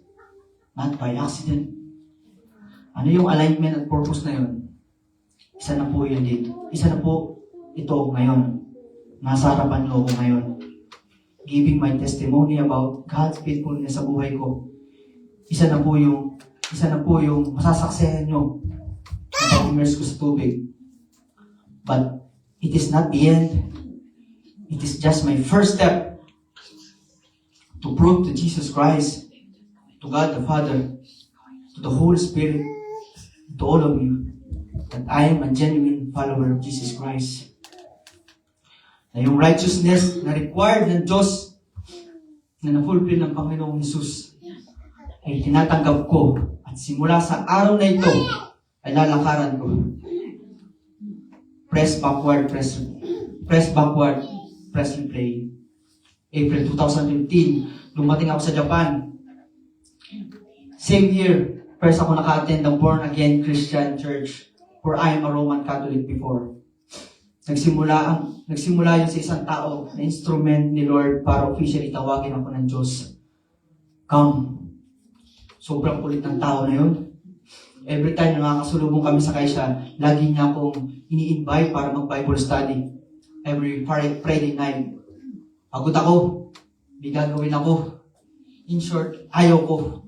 not by accident. Ano yung alignment at purpose na yun? Isa na po yun dito. Isa na po ito ngayon. Nasa harapan niyo ako ngayon. Giving my testimony about God's faithfulness sa buhay ko. Isa na po yung masasaksihan nyo na pag-immerse ko sa tubig. But it is not the end. It is just my first step to prove to Jesus Christ, to God the Father, to the Holy Spirit, to all of you, that I am a genuine follower of Jesus Christ. Na yung righteousness na required ng Diyos na na-fulfill ng Panginoong Jesus ay tinatanggap ko at simula sa araw na ito ay lalakaran ko. Press backward, press replay. April 2015, lumating ako sa Japan. Same year, first ako naka-attend ng Born Again Christian Church, for I am a Roman Catholic before. Nagsimula yun sa isang tao na instrument ni Lord para officially tawagin ako ng Diyos. Come. Sobrang kulit ng tao na yun. Every time na nakakasulubong kami sa kaisa, lagi niya akong ini-invite para mag-Bible study. Every Friday night. Pagod ako. May gagawin ako. In short, ayaw ko.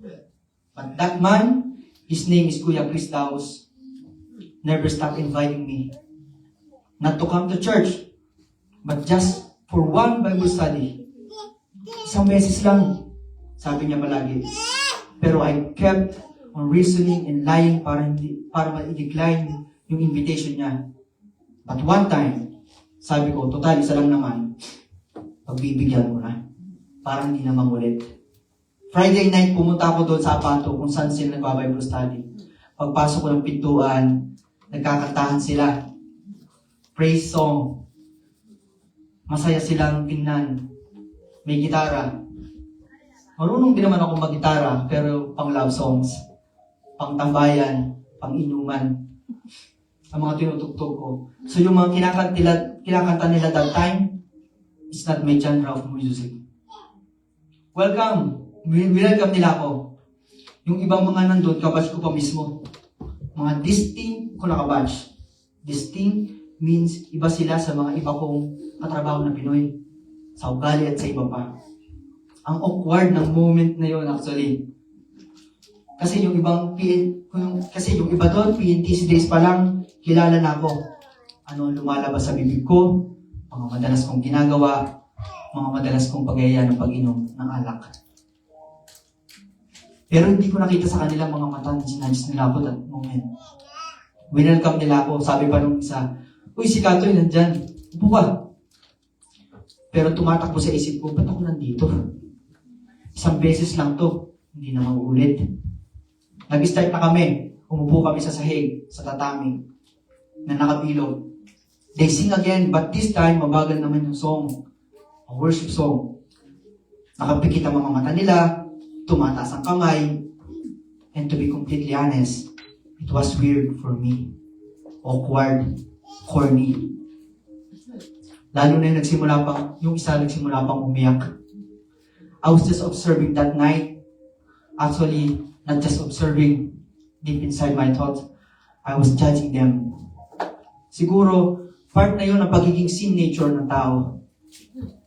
But that man, his name is Kuya Chris Daos, never stopped inviting me. Not to come to church, but just for one Bible study. Isang beses lang, sabi niya palagi. Pero I kept on reasoning and lying para ma-decline yung invitation niya. But one time, sabi ko, total, isa lang naman, pagbibigyan mo na. Parang hindi naman ulit. Friday night, pumunta ako doon sa Apato kung saan sila nagpa-Bible study. Pagpasok ko ng pintuan, nagkakantahan sila. Praise song. Masaya silang tingnan. May gitara. Marunong din naman ako mag-gitara, pero pang love songs, pang tambayan, pang inuman, ang mga tinutugtog ko. So yung mga kinakanta nila that time, it's not my genre of music. Welcome! Welcome nila ako. Yung ibang mga nandun, kabatch ko pa mismo. Mga distinct ko nakabatch. Distinct means iba sila sa mga iba kong katrabaho na Pinoy. Sa ugali at sa iba pa. Ang awkward ng moment na yun actually. Kasi yung iba doon, PNTC days pa lang, kilala na ako. Ano lumalabas sa bibig ko, mga madalas kong ginagawa, mga madalas kong pag-aya ng pag-inom ng alak. Pero hindi ko nakita sa kanila mga mata na sinadjust nila ako that moment. Winelcome nila ako, sabi pa nung isa, "Uy, si Katoy nandyan, upo ka." Pero tumatakbo sa isip ko, ba't ako nandito? Isang beses lang to, hindi na mauulit. Nag-start na kami, umupo kami sa sahig, sa tatami, na nakabilog. They sing again, but this time, mabagal naman yung song. A worship song. Nakapikit ang mga mata nila, tumataas ang kamay, and to be completely honest, it was weird for me. Awkward, corny. Lalo na yung isa nagsimula pang umiyak. I was just observing that night. Actually, not just observing, deep inside my thoughts, I was judging them. Siguro, part na yun ng pagiging sin nature ng tao.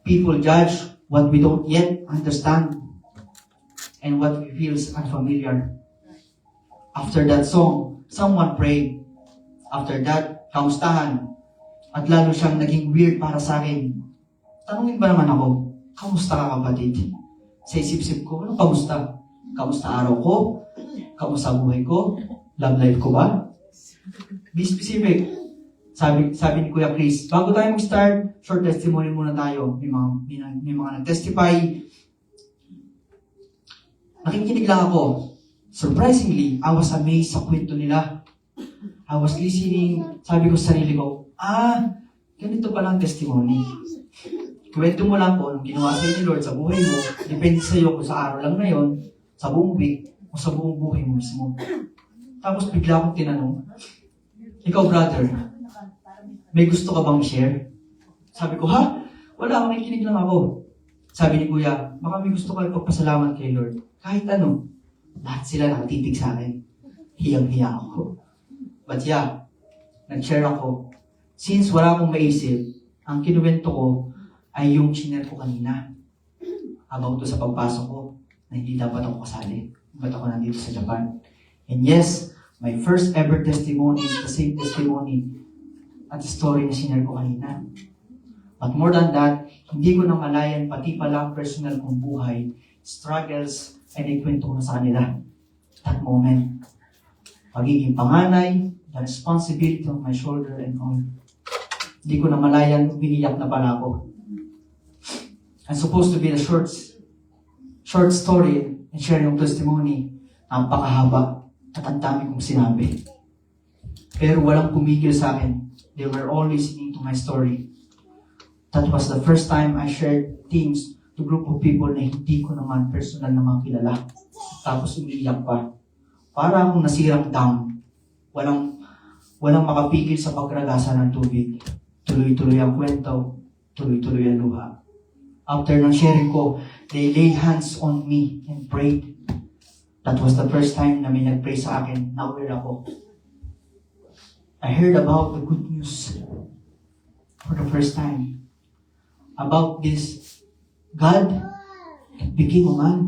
People judge what we don't yet understand and what we feel unfamiliar. After that song, someone prayed. After that, kamustahan. At lalo siyang naging weird para sa akin. Tanungin ba naman ako, kamusta ka kapatid? Sa isip-isip ko, ano kamusta? Kamusta araw ko? Kamusta buhay ko? Love life ko ba? Be specific. Sabi ni Kuya Chris, bago tayo mag-start, short testimony muna tayo. May mga nag-testify. Nakikinig lang ako. Surprisingly, I was amazed sa kwento nila. I was listening, sabi ko sa sarili ko, ganito pala ang testimony. Kwento mo lang po anong ginawa sa ni Lord sa buhay mo, depende sa iyo kung sa araw lang na yon, sa buong week, o sa buong buhay mo mismo. Tapos bigla akong tinanong, ikaw brother, may gusto ka bang share? Sabi ko, wala, makikinig lang ako. Sabi ni Kuya, baka may gusto ka ipagpasalamat kay Lord. Kahit ano, lahat sila nakatitig sa akin. Hiyang-hiya ako. But yeah, nag-share ako. Since wala akong maisip, ang kinuwento ko ay yung chinel ko kanina. About to sa pagpasok ko, na hindi dapat ako kasali. Ba't ako nandito sa Japan? And yes, my first ever testimony is the same testimony at story na sinare ko kanina. But more than that, hindi ko na malayan pati pala ang personal kong buhay, struggles, ay naikwento ko na sa kanila. That moment, pagiging panganay, the responsibility on my shoulder and all. Hindi ko na malayan, umiiyak na pala ako. I'm supposed to be a short story and share yung testimony. Napakahaba at ang dami kong sinabi. Pero walang kumigil sa akin. They were all listening to my story. That was the first time I shared things to group of people na hindi ko naman personal na mga kilala. Tapos umiiyak pa. Para akong nasirang dam. Walang makapigil sa pagragasa ng tubig. Tuloy-tuloy ang kwento. Tuloy-tuloy ang luha. After ng sharing ko, they lay hands on me and prayed. That was the first time na may nag-pray sa akin. Na-aware ako. I heard about the good news for the first time. About this God that became a man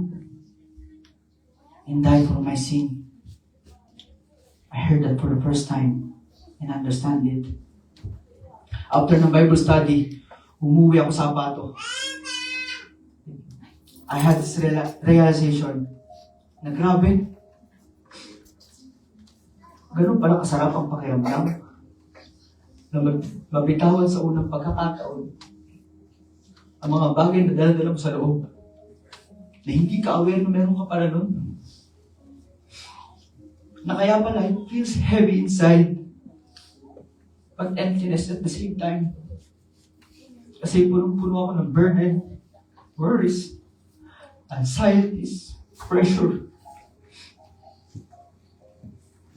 and died for my sin. I heard that for the first time and understand it. After ng Bible study, umuwi ako sa Apato. I had this realization na grabe, ganun pala kasarap ang pakiramdam na mabitawan sa unang pagkakataon ang mga bagay na dala-dala mo sa loob na hindi ka aware na meron ka pala nun. Na kaya pala, it feels heavy inside but emptiness at the same time. Kasi punong-puno ako ng burden, worries, anxieties, pressure.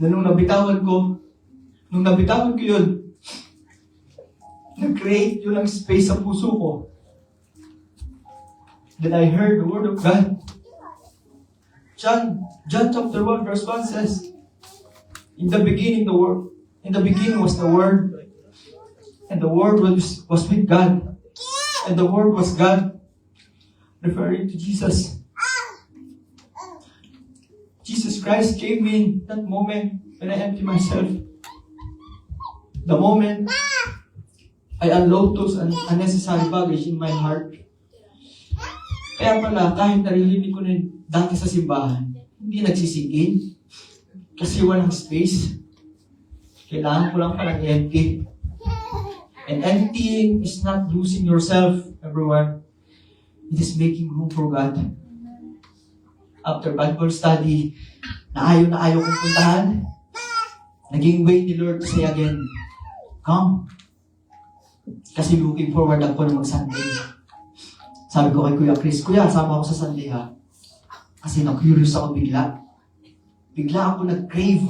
Na nung nabitawan ko yun, nag-create yun ng space sa puso ko. Then I heard the word of God. John chapter 1 verse 1 says, In the beginning was the Word, and the Word was with God, and the Word was God, referring to Jesus. Jesus Christ came in that moment when I empty myself. The moment I unload those unnecessary baggage in my heart. Kaya pala, kahit naririnig ko na dati sa simbahan, hindi nagsisingin. Kasi walang space. Kailangan ko lang palang empty. And emptying is not losing yourself, everyone. It is making room for God. After Bible study, na ayaw kong puntahan, naging way ni Lord to say again, come. Kasi looking forward ako na mag-Sunday. Sabi ko kay Kuya Chris, Kuya, sama ako sa Sunday ha. Kasi na-curious ako bigla. Bigla ako nag-crave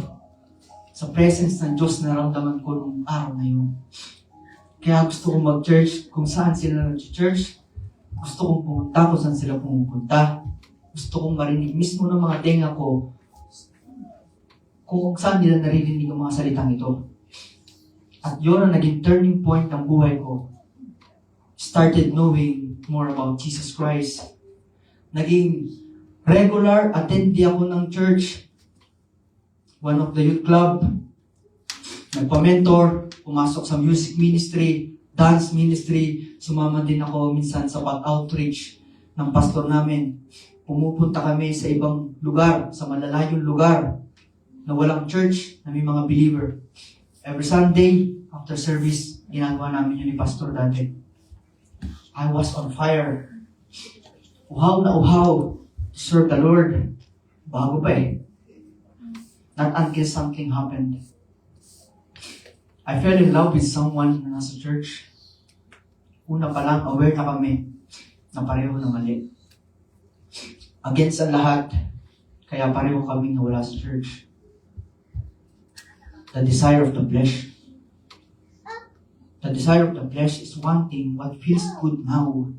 sa presence ng Diyos na naramdaman ko nung araw na yun. Kaya gusto kong mag-church kung saan sila nag-church. Gusto kong pumunta kung saan sila pumupunta. Gusto kong marinig mismo ng mga tenga ko kung saan nila naririnig ang mga salitang ito. At yun ang naging turning point ng buhay ko. Started knowing more about Jesus Christ. Naging regular attendee ako ng church. One of the youth club. Nagpa-mentor. pumasok sa music ministry, dance ministry, sumama din ako minsan sa outreach ng pastor namin. Pumupunta kami sa ibang lugar, sa malalayong lugar na walang church, na may mga believer. Every Sunday, after service, ginagawa namin yun ni Pastor dati. I was on fire. Uhaw na uhaw to serve the Lord. Bago pa eh. Not until something happened. I fell in love with someone na nasa church. Una pa lang, aware na kami na pareho na mali. Against ang lahat, kaya pareho kami nawala sa church. The desire of the flesh. The desire of the flesh is wanting what feels good now,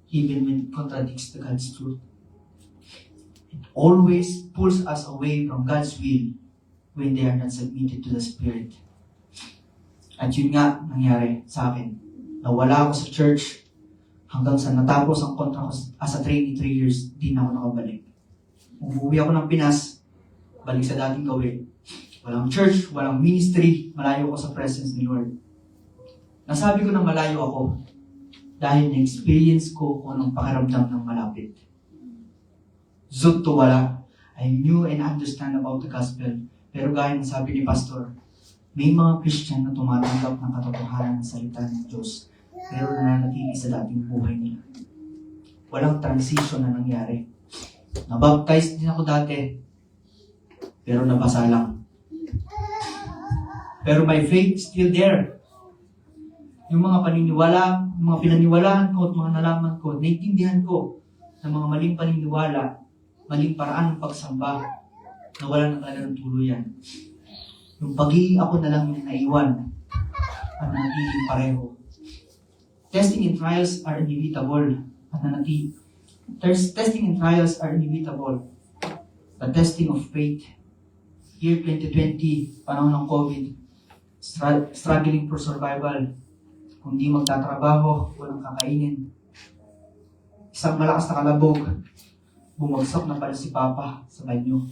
even when it contradicts the God's truth. It always pulls us away from God's will when they are not submitted to the Spirit. At yun nga nangyari sa akin. Nawala ako sa church hanggang sa natapos ang kontra ko as a trainee 3 years, di na ako nakabalik. Umuwi ako ng Pinas, balik sa dating gawin. Walang church, walang ministry, malayo ako sa presence ni Lord. Nasabi ko na malayo ako dahil na-experience ko kung anong pakiramdam ng malapit. Zut to wala. I knew and understand about the gospel. Pero gaya ng sabi ni Pastor, may mga Christian na tumatanggap ng katotohanan ng salita ng Diyos pero nananatili sa dating buhay nila. Walang transition na nangyari. Nabaptize din ako dati, pero nabasa lang. Pero my faith still there. Yung mga paniniwala, mga pinaniwalaan ko at mga nalaman ko, naiintindihan ko na mga maling paniniwala, maling paraan ng pagsamba na wala na talaga ng tuluyan. Yung pag-ibig ako na lang yung naiwan at nanatiling pareho. Testing and trials are inevitable at testing and trials are inevitable. The testing of faith. Year 2020, panahon ng COVID, struggling for survival. Kung di magtatrabaho, walang kakainin. Isang malakas na kalabog, bumagsak na pala si Papa sa banyo.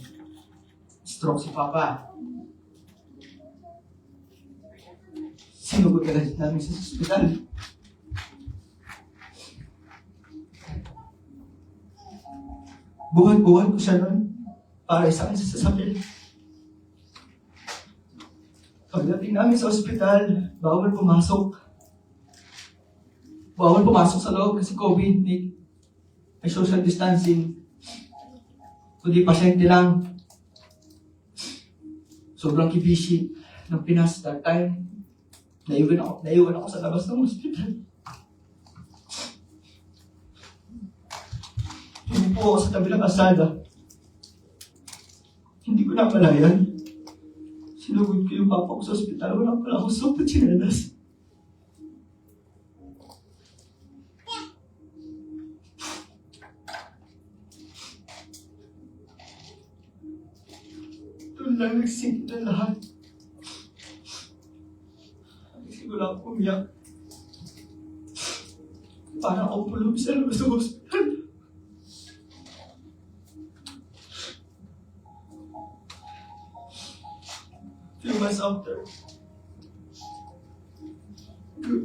Stroke si Papa. Sinugod ka namin sa ospital. Buhay-buhay ko siya nun para sa akin sa sasakyan. Pagdating namin sa ospital, bawal pumasok. Bawal pumasok sa loob kasi COVID. May social distancing. Kundi pasyente lang. Sobrang kibishi ng Pinas that time. Naiwan ako sa labas ng ospital. Umupo ako sa tabi ng asada. Hindi ko namalayan. Sinugod ko yung papa ko sa ospital. Walang pala ako sa chinelas. Doon lang nagsing na lahat. Nagsimula ako umiyak. Parang ako pulog sa labas ng ospital. Few months after,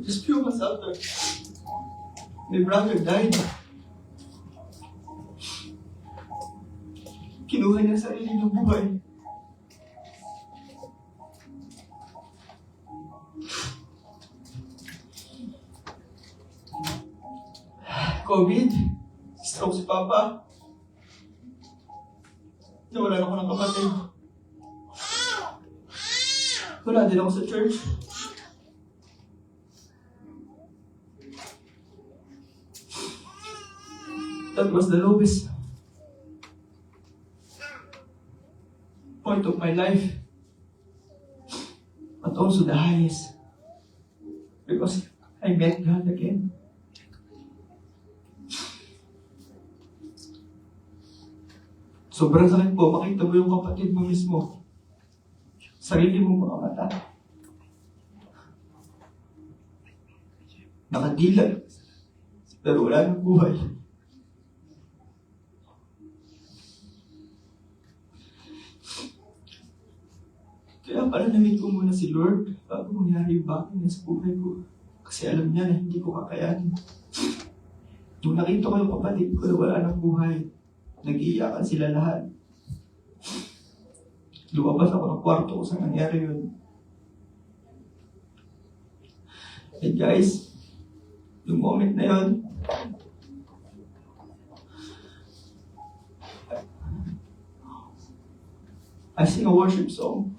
just few months after, my brother died. Kinuha niya sa sarili ng buhay. COVID, stroke si Papa. Nawalan ako ng kapatid. Wala din ako sa church. That was the lowest point of my life. But also the highest. Because I met God again. Sobrang sakit po, makita mo yung kapatid mo mismo. Sarili mo mga mata. Nakadila. Pero wala nang buhay. Kaya pala na-meet ko muna si Lord bago mangyari yung bakit niya sa buhay ko. Kasi alam niya na hindi ko kakayanin. Nung nakita ko yung kapatid ko na wala ng buhay, nag-iiyakan sila lahat. Lumabas ako ng kwarto ko sa nangyari yun. And guys, yung moment na yun, I sing a worship song.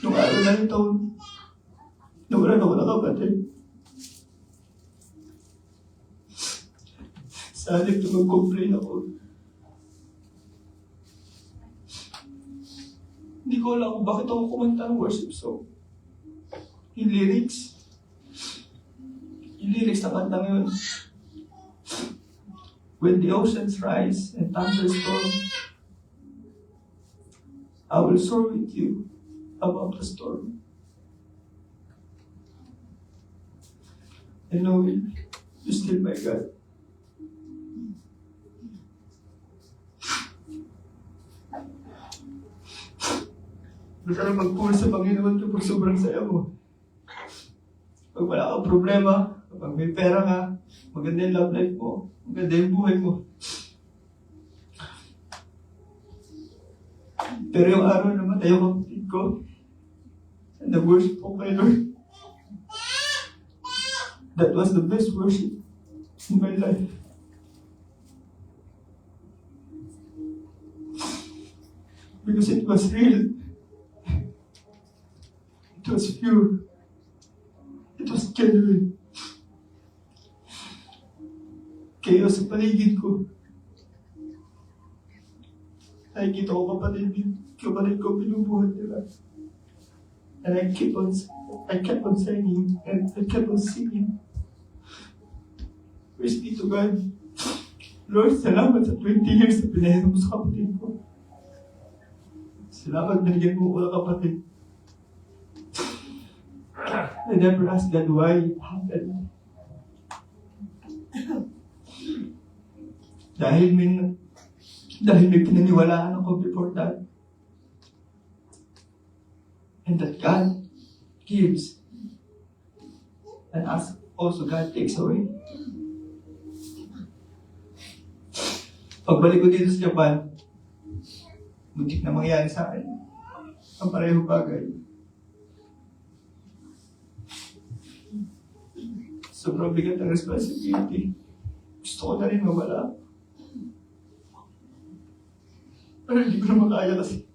Nung araw na ito, nawalan ako ng kapatid. Sa halip na mag-complain ako, hindi ko alam kung bakit ako kumanta ng worship song. Yung lyrics ng kantang yun. When the oceans rise and thunderstorm, I will soar with you above the storm. And know you're still my God. Huwag ka na magpuli sa Panginoon kapag sobrang saya mo. Pag wala kang problema, kapag may pera ka, maganda yung love life mo, maganda yung buhay mo. Pero yung araw na matay yung kapatid ko, nag-worship ko kay Lord. That was the best worship in my life. Because it was real. It was pure. It was genuine. Chaos sa paligid ko. Nakikita ko kapatid ko binubuhat nila. And I kept on singing, and I kept on singing. Praise be to God. Lord, salamat sa 20 years na pinahiram mo sa kapatid ko. Salamat binigyan mo ko ng kapatid. I never asked God why it happened. Dahil may pinaniwalaan ako before that. And that God gives. And also God takes away. Pagbalik ko dito sa Japan, muntik na mangyari sa akin. Ang pareho bagay. Sobrang bigat ang responsibility. Gusto ko na rin mawala. Pero hindi ko na makaya kasi.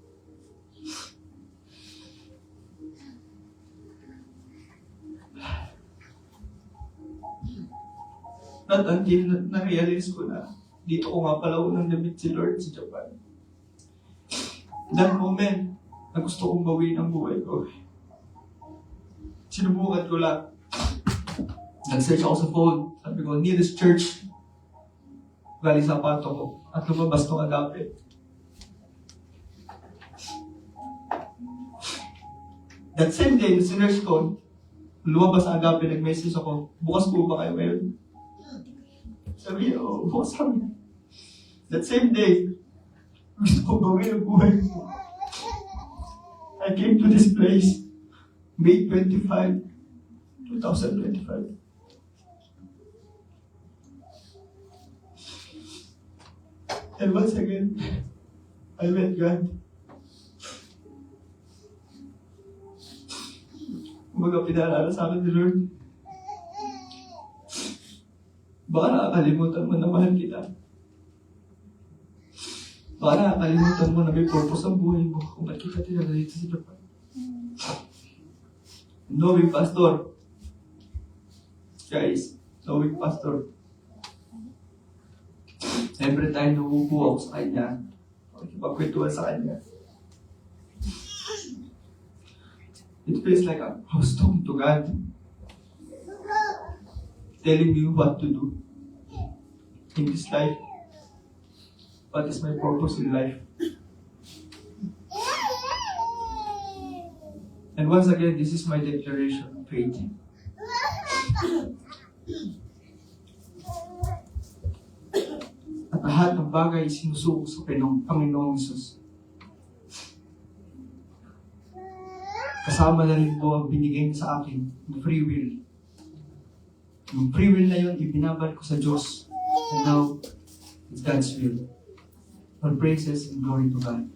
Not until na-realize ko na dito ko nga pala unang damit si Lord sa Japan. That moment, na gusto kong bawiin ang buhay ko. Sinubukan ko lang. Nag-search ako sa phone. Sabi ko, nearest church. Galing sa pato ko. At lumabas tong Agape. That same day, sinerch ko, lumabas ang Agape, nag-message ako, bukas po ba kayo ngayon? Sabi niya, oh, bukas kami. That same day, gusto ko gawin ang buhay ko. I came to this place, May 25, 2025. And once again, I met God. Kumbaga pinaalala sa akin ni Lord, baka nakakalimutan mo na mahal kita. Baka nakakalimutan mo na may purpose ang buhay mo kung ba't kita tinala dito sa Japan. Knowing pastor, guys, knowing pastor, every time nabubuo ako sa kanya, makikipagkwentuhan sa kanya, it feels like I was talking to God, telling me what to do in this life. What is my purpose in life? And once again, this is my declaration of faith. At lahat ng bagay sinusuko sa Panginoong Isus. Kasama na rin po ang binigay niya sa akin, yung free will. Yung free will na yun, ibinabalik ko sa Diyos. And now, it's God's will. All praises and glory to God.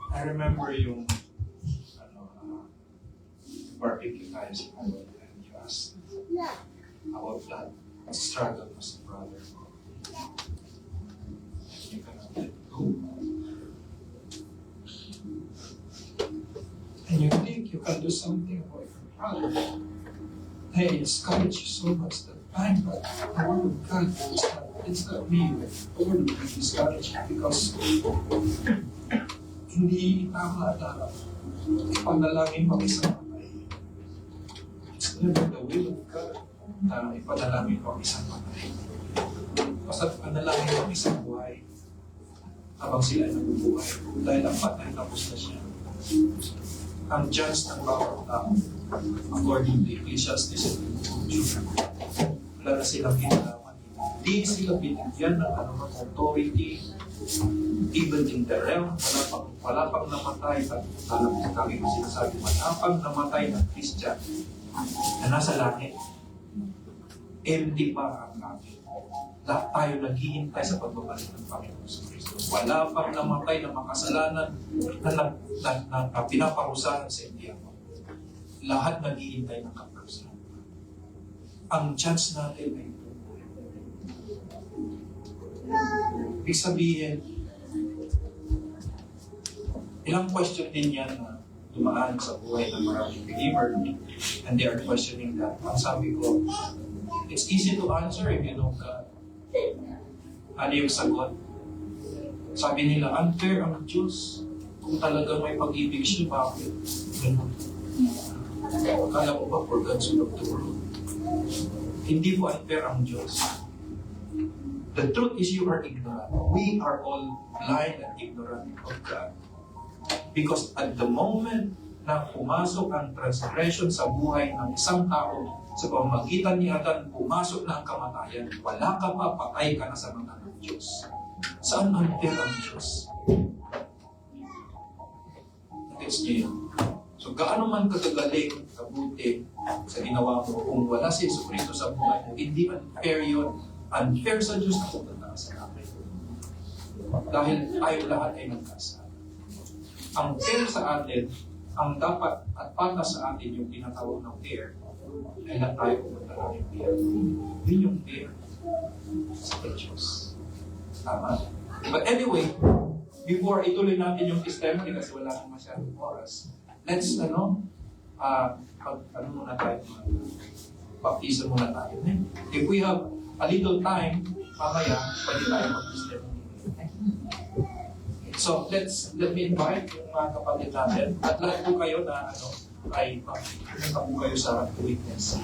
I remember yung barbecue times and you asked about that struggle as a brother. You cannot let go. And you think you can do something about your brother. Hey, it discourages you so much that time, but the word of God, it's not me. The word of God discourages you because hindi tama na ipanalangin mo isang patay. It's never the will of God na ipanalangin mo isang patay. Basta panalangin mo isang buhay habang sila ay nabubuhay. Dahil ang patay tapos na siya. Ang judge ng bawat tao, according to Ecclesiastes 10:2, wala na silang kinalaman. Hindi sila binigyan ng anumang authority, even in the realm, wala pang namatay, at lagi ko sinasabi, wala pang namatay na Christian na nasa langit. Empty pa ang langit. Lahat tayo naghihintay sa pagbabalik ng Panginoon sa Kristo. Wala pang namatay na makasalanan na pinaparusahan sa impyerno. Lahat naghihintay ng kaparusahan. Ang chance natin ay ibig sabihin, ilang question din yan na dumaan sa buhay ng maraming believer, and they are questioning that. Ang sabi ko, it's easy to answer if you know God. Ano yung sagot? Sabi nila, unfair ang Diyos. Kung talagang may pag-ibig siya, bakit? Ganun. Akala mo ba for God's will of the world? Hindi po unfair ang Diyos. The truth is you are ignorant. We are all blind and ignorant of God. Because at the moment na pumasok ang transgression sa buhay ng isang tao, sa pamamagitan ni Adan, pumasok na ang kamatayan. Wala ka pa, patay ka na sa mata ng Diyos. Saan unfair ang Diyos? That's niyo yun. So gaano man kagagaling, kabuti sa ginawa mo, kung wala si Yesu Cristo sa buhay mo, hindi unfair yun. Unfair sa Diyos na pupunta sa amin. Dahil tayo lahat ay nagkasala. Ang fair sa atin, ang dapat at patas sa atin yung tinatawag ng fair, ay lahat tayo pupunta ng fair. Yun yung fair sa Diyos. Tama. But anyway, before ituloy natin yung testimony kasi wala nang masyadong oras, let's, muna tayo, baptizo muna tayo. If we have a little time, mamaya, pwede tayo mag-testimony. So, let me invite yung mga kapatid natin at lahat po kayo na ay pumunta po kayo sa witness.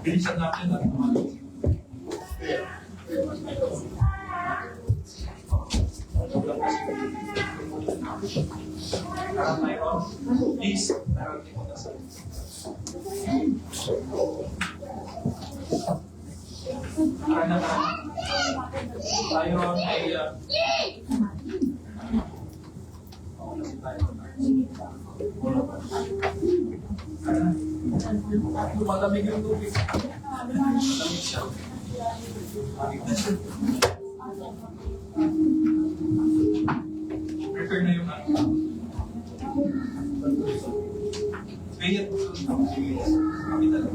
Bilisan natin at please, narating mo na sa tayo ay Lumalamig yung tubig. Malamig siya. Prepare na yung ano. Kaya kami talaga.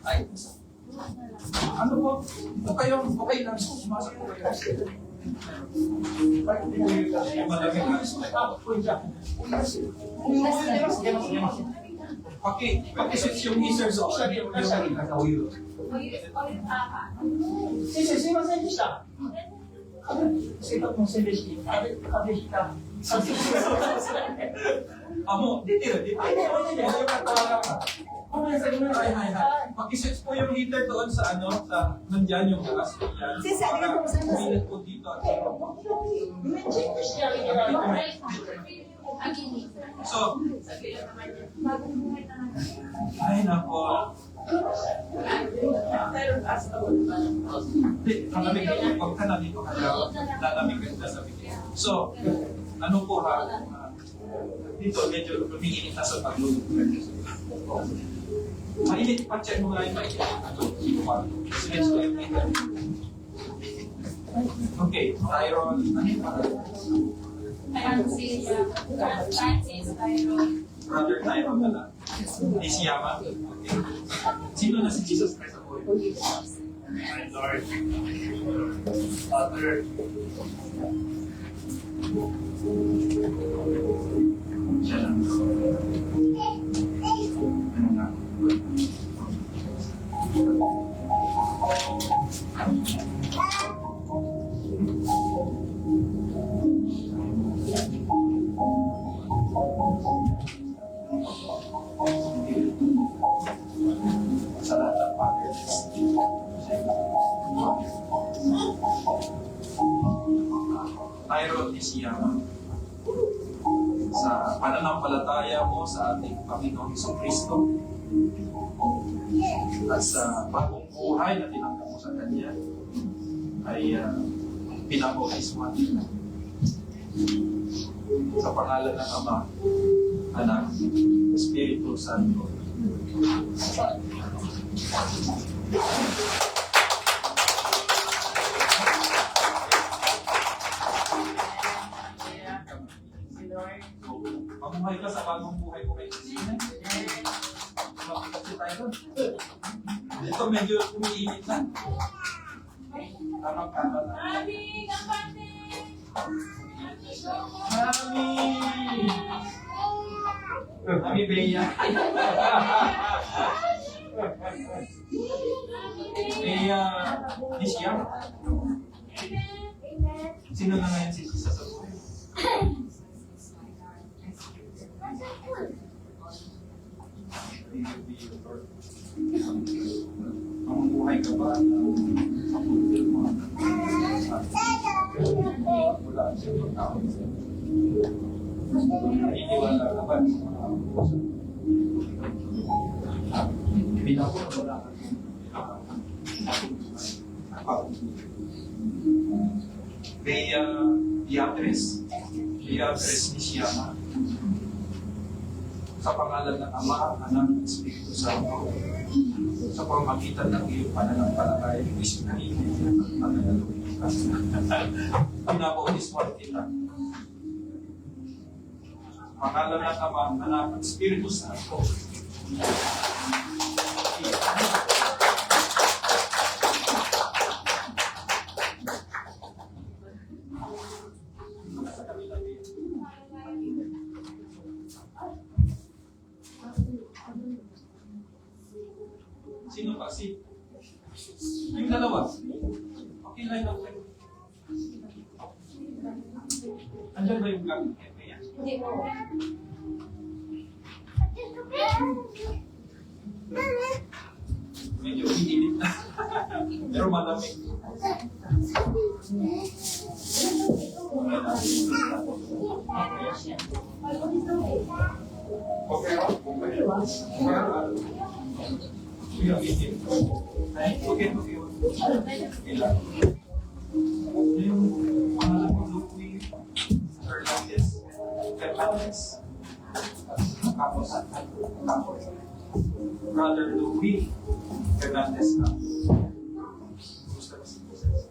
Ay, ano po? Okay lang. Sumasok po kayo. Malamig lang. Paki-switch yung heater sa yung 先生、すいませんでした。せっかくのせんべい式、風邪ひいた。もう出てる。よかった。ごめんなさい、ごめんなさい。はい。Paki-switch po yung heater doon sa nandyan yung gas. Sisi, arigatou gozaimasu. Uminit po dito. チェックしてあげてください。 So, ay nako. Hindi, malamig ka. Huwag ka na dito ka lalamig ka sa bigay. So, ano po ha? Dito, medyo lumiinit na sa paglulog. Mainit pa, check mo nga yung mainit. Switch ko yung heater. Okay, Tyron. Ano yung Francis Tyron. Brother Tyron na lang. Isiyama. Okay. Sino na si Jesus Christ ako? My Lord. Father. Siya lang. Ano na? Sa lahat ng Father. Tyron Isiyama. Sa pananampalataya mo sa ating Panginoong Jesucristo at sa bagong buhay na tinanggap mo sa Kanya ay pinabautismo sa pangalan ng Ama, Anak, Espiritu Santo. Mabuhay ka sa bagong buhay mo kay Jesus. Makikita tayo doon. Dito medyo umiinit na. Tamang-tama na. Mami! Mami Bea. Bea, di siya. Sino na ngayon si Jesus sa buhay? Mamubuhay ka ba? Wala siya pagkawin sa naniniwala ka ba sa mga usapan? Pinako na wala ka. Bea Beatrice Nisiyama. Sa pangalan ng Ama, Anak, Espiritu Santo, sa pamamagitan ng iyong pananampalataya, ibig sabihin ang nagaluhin ka. Pinabautismo kita. Pangalan ng Ama, Anak, Espiritu Santo. Sino pa? Yung dalawa. Okay lang daw kayo. Andiyan ba yung gamit kayo? Hindi po. Medyo init na. Pero malamig. Okay, okay. Okay, ilan? Yung pangalan ko, Louis Hernandez. Hernandez. Tapos, Brother Louis Hernandez ka. Gusto ka si Jesus.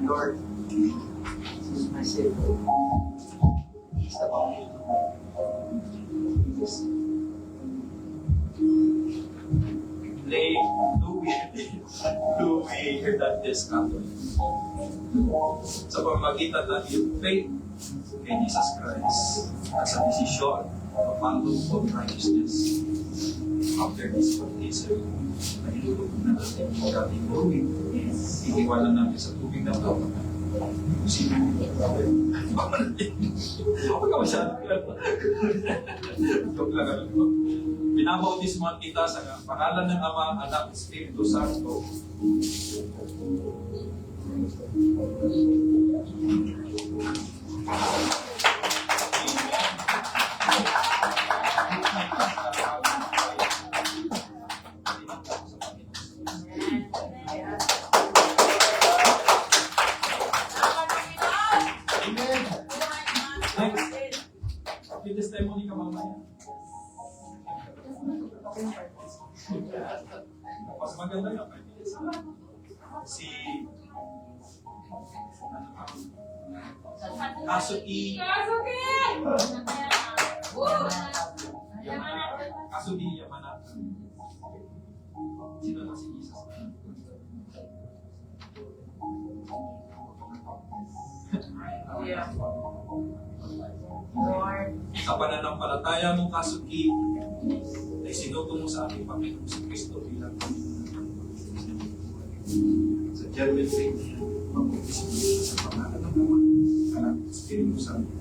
Lord, this is my Savior. He's the one. Lay Louis Hernandez Catholic. Sa pamagitan ng iyong faith kay Jesus Christ at sa desisyon ng follow of righteousness after this baptism na ilulog na natin ang ating tubig. Iniwala natin sa tubig na ito. Kung sino huwag ka masyadong joke lang ano. Binabautismohan kita sa pangalan ng Ama, Anak, Espiritu Santo. Next, testimony ka mamaya. Mas maganda yung si Kasuki Yamanaka. Sino na si Jesus? Sa pananampalataya mong Kasuki ay sinuto mo sa ating Panginoon si Kristo bilang sa genuine faith niya, mag-uusap sa pangalan ng Ama, Anak, Espiritu Santo.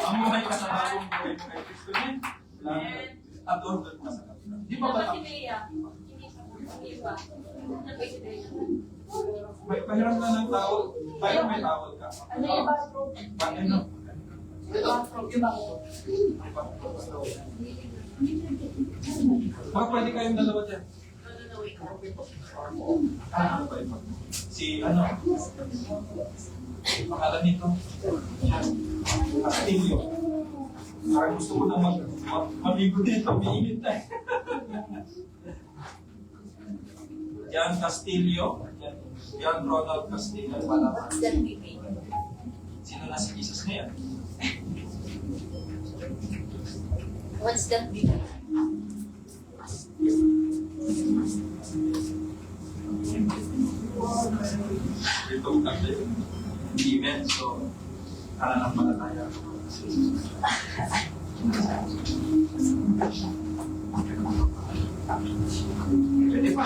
Mamuhay ka sa bagong buhay mo kay Kristo niya. At doon ka sa kapila. Di ba ba? May pahiram na ng tawol. Tayo may tawol ka. Ano yung bathroom? Ano? Baka pwede kayong dalawa dyan. Si ano? Pangalan nito? Castillo. Parang gusto ko na mamigo dito. Miinit na eh. Jan Castillo. Jan Ronald Castillo. Sino na si Jesus na yan? What's that mean? Ito ang event. So, pananampalataya. Pwede pa.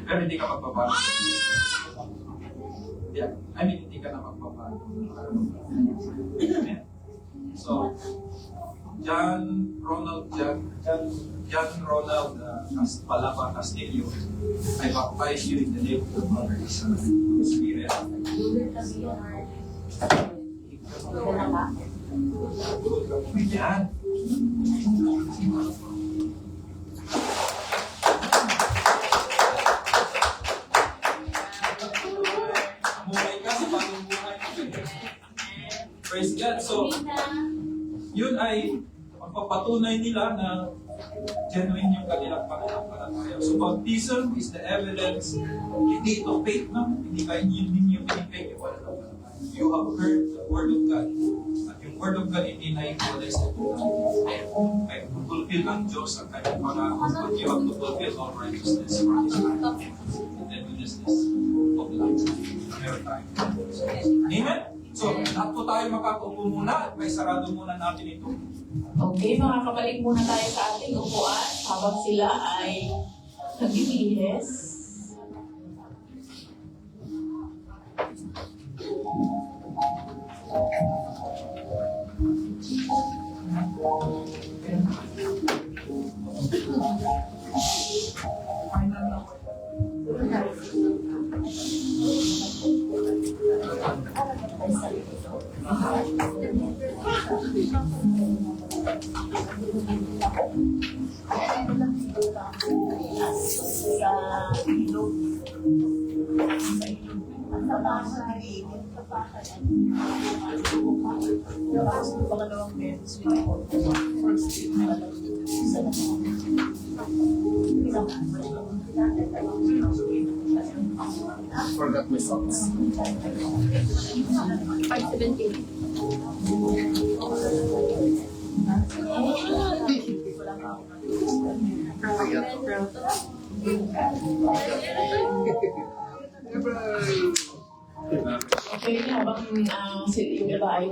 Pero hindi ka magbabago. Yeah. I mean, hindi ka na magbabago. So, John Ronald Palapa Castillo, I baptize you in the name of the Father, the Son, and the Spirit. Yan. Buhay ka sa bagong buhay. Praise God. So, yun ay magpapatunay nila na genuine yung kanilang pananampalataya. So, baptism is the evidence, hindi ito fake na. Hindi kayo ninyo pinipake. You have heard the Word of God. At yung Word of God hindi na-equalize na ito. Ay fulfill ng Diyos ang kanyang pangako. But you have to fulfill all righteousness for His life. And then goodness of life. Meron tayo. Amen? So, lahat po tayo makakaupo muna at may sarado muna natin ito. Okay, makakabalik muna tayo sa ating upuan habang sila ay nagbibihis. Forgot my socks. 517. Okay, habang yung iba ay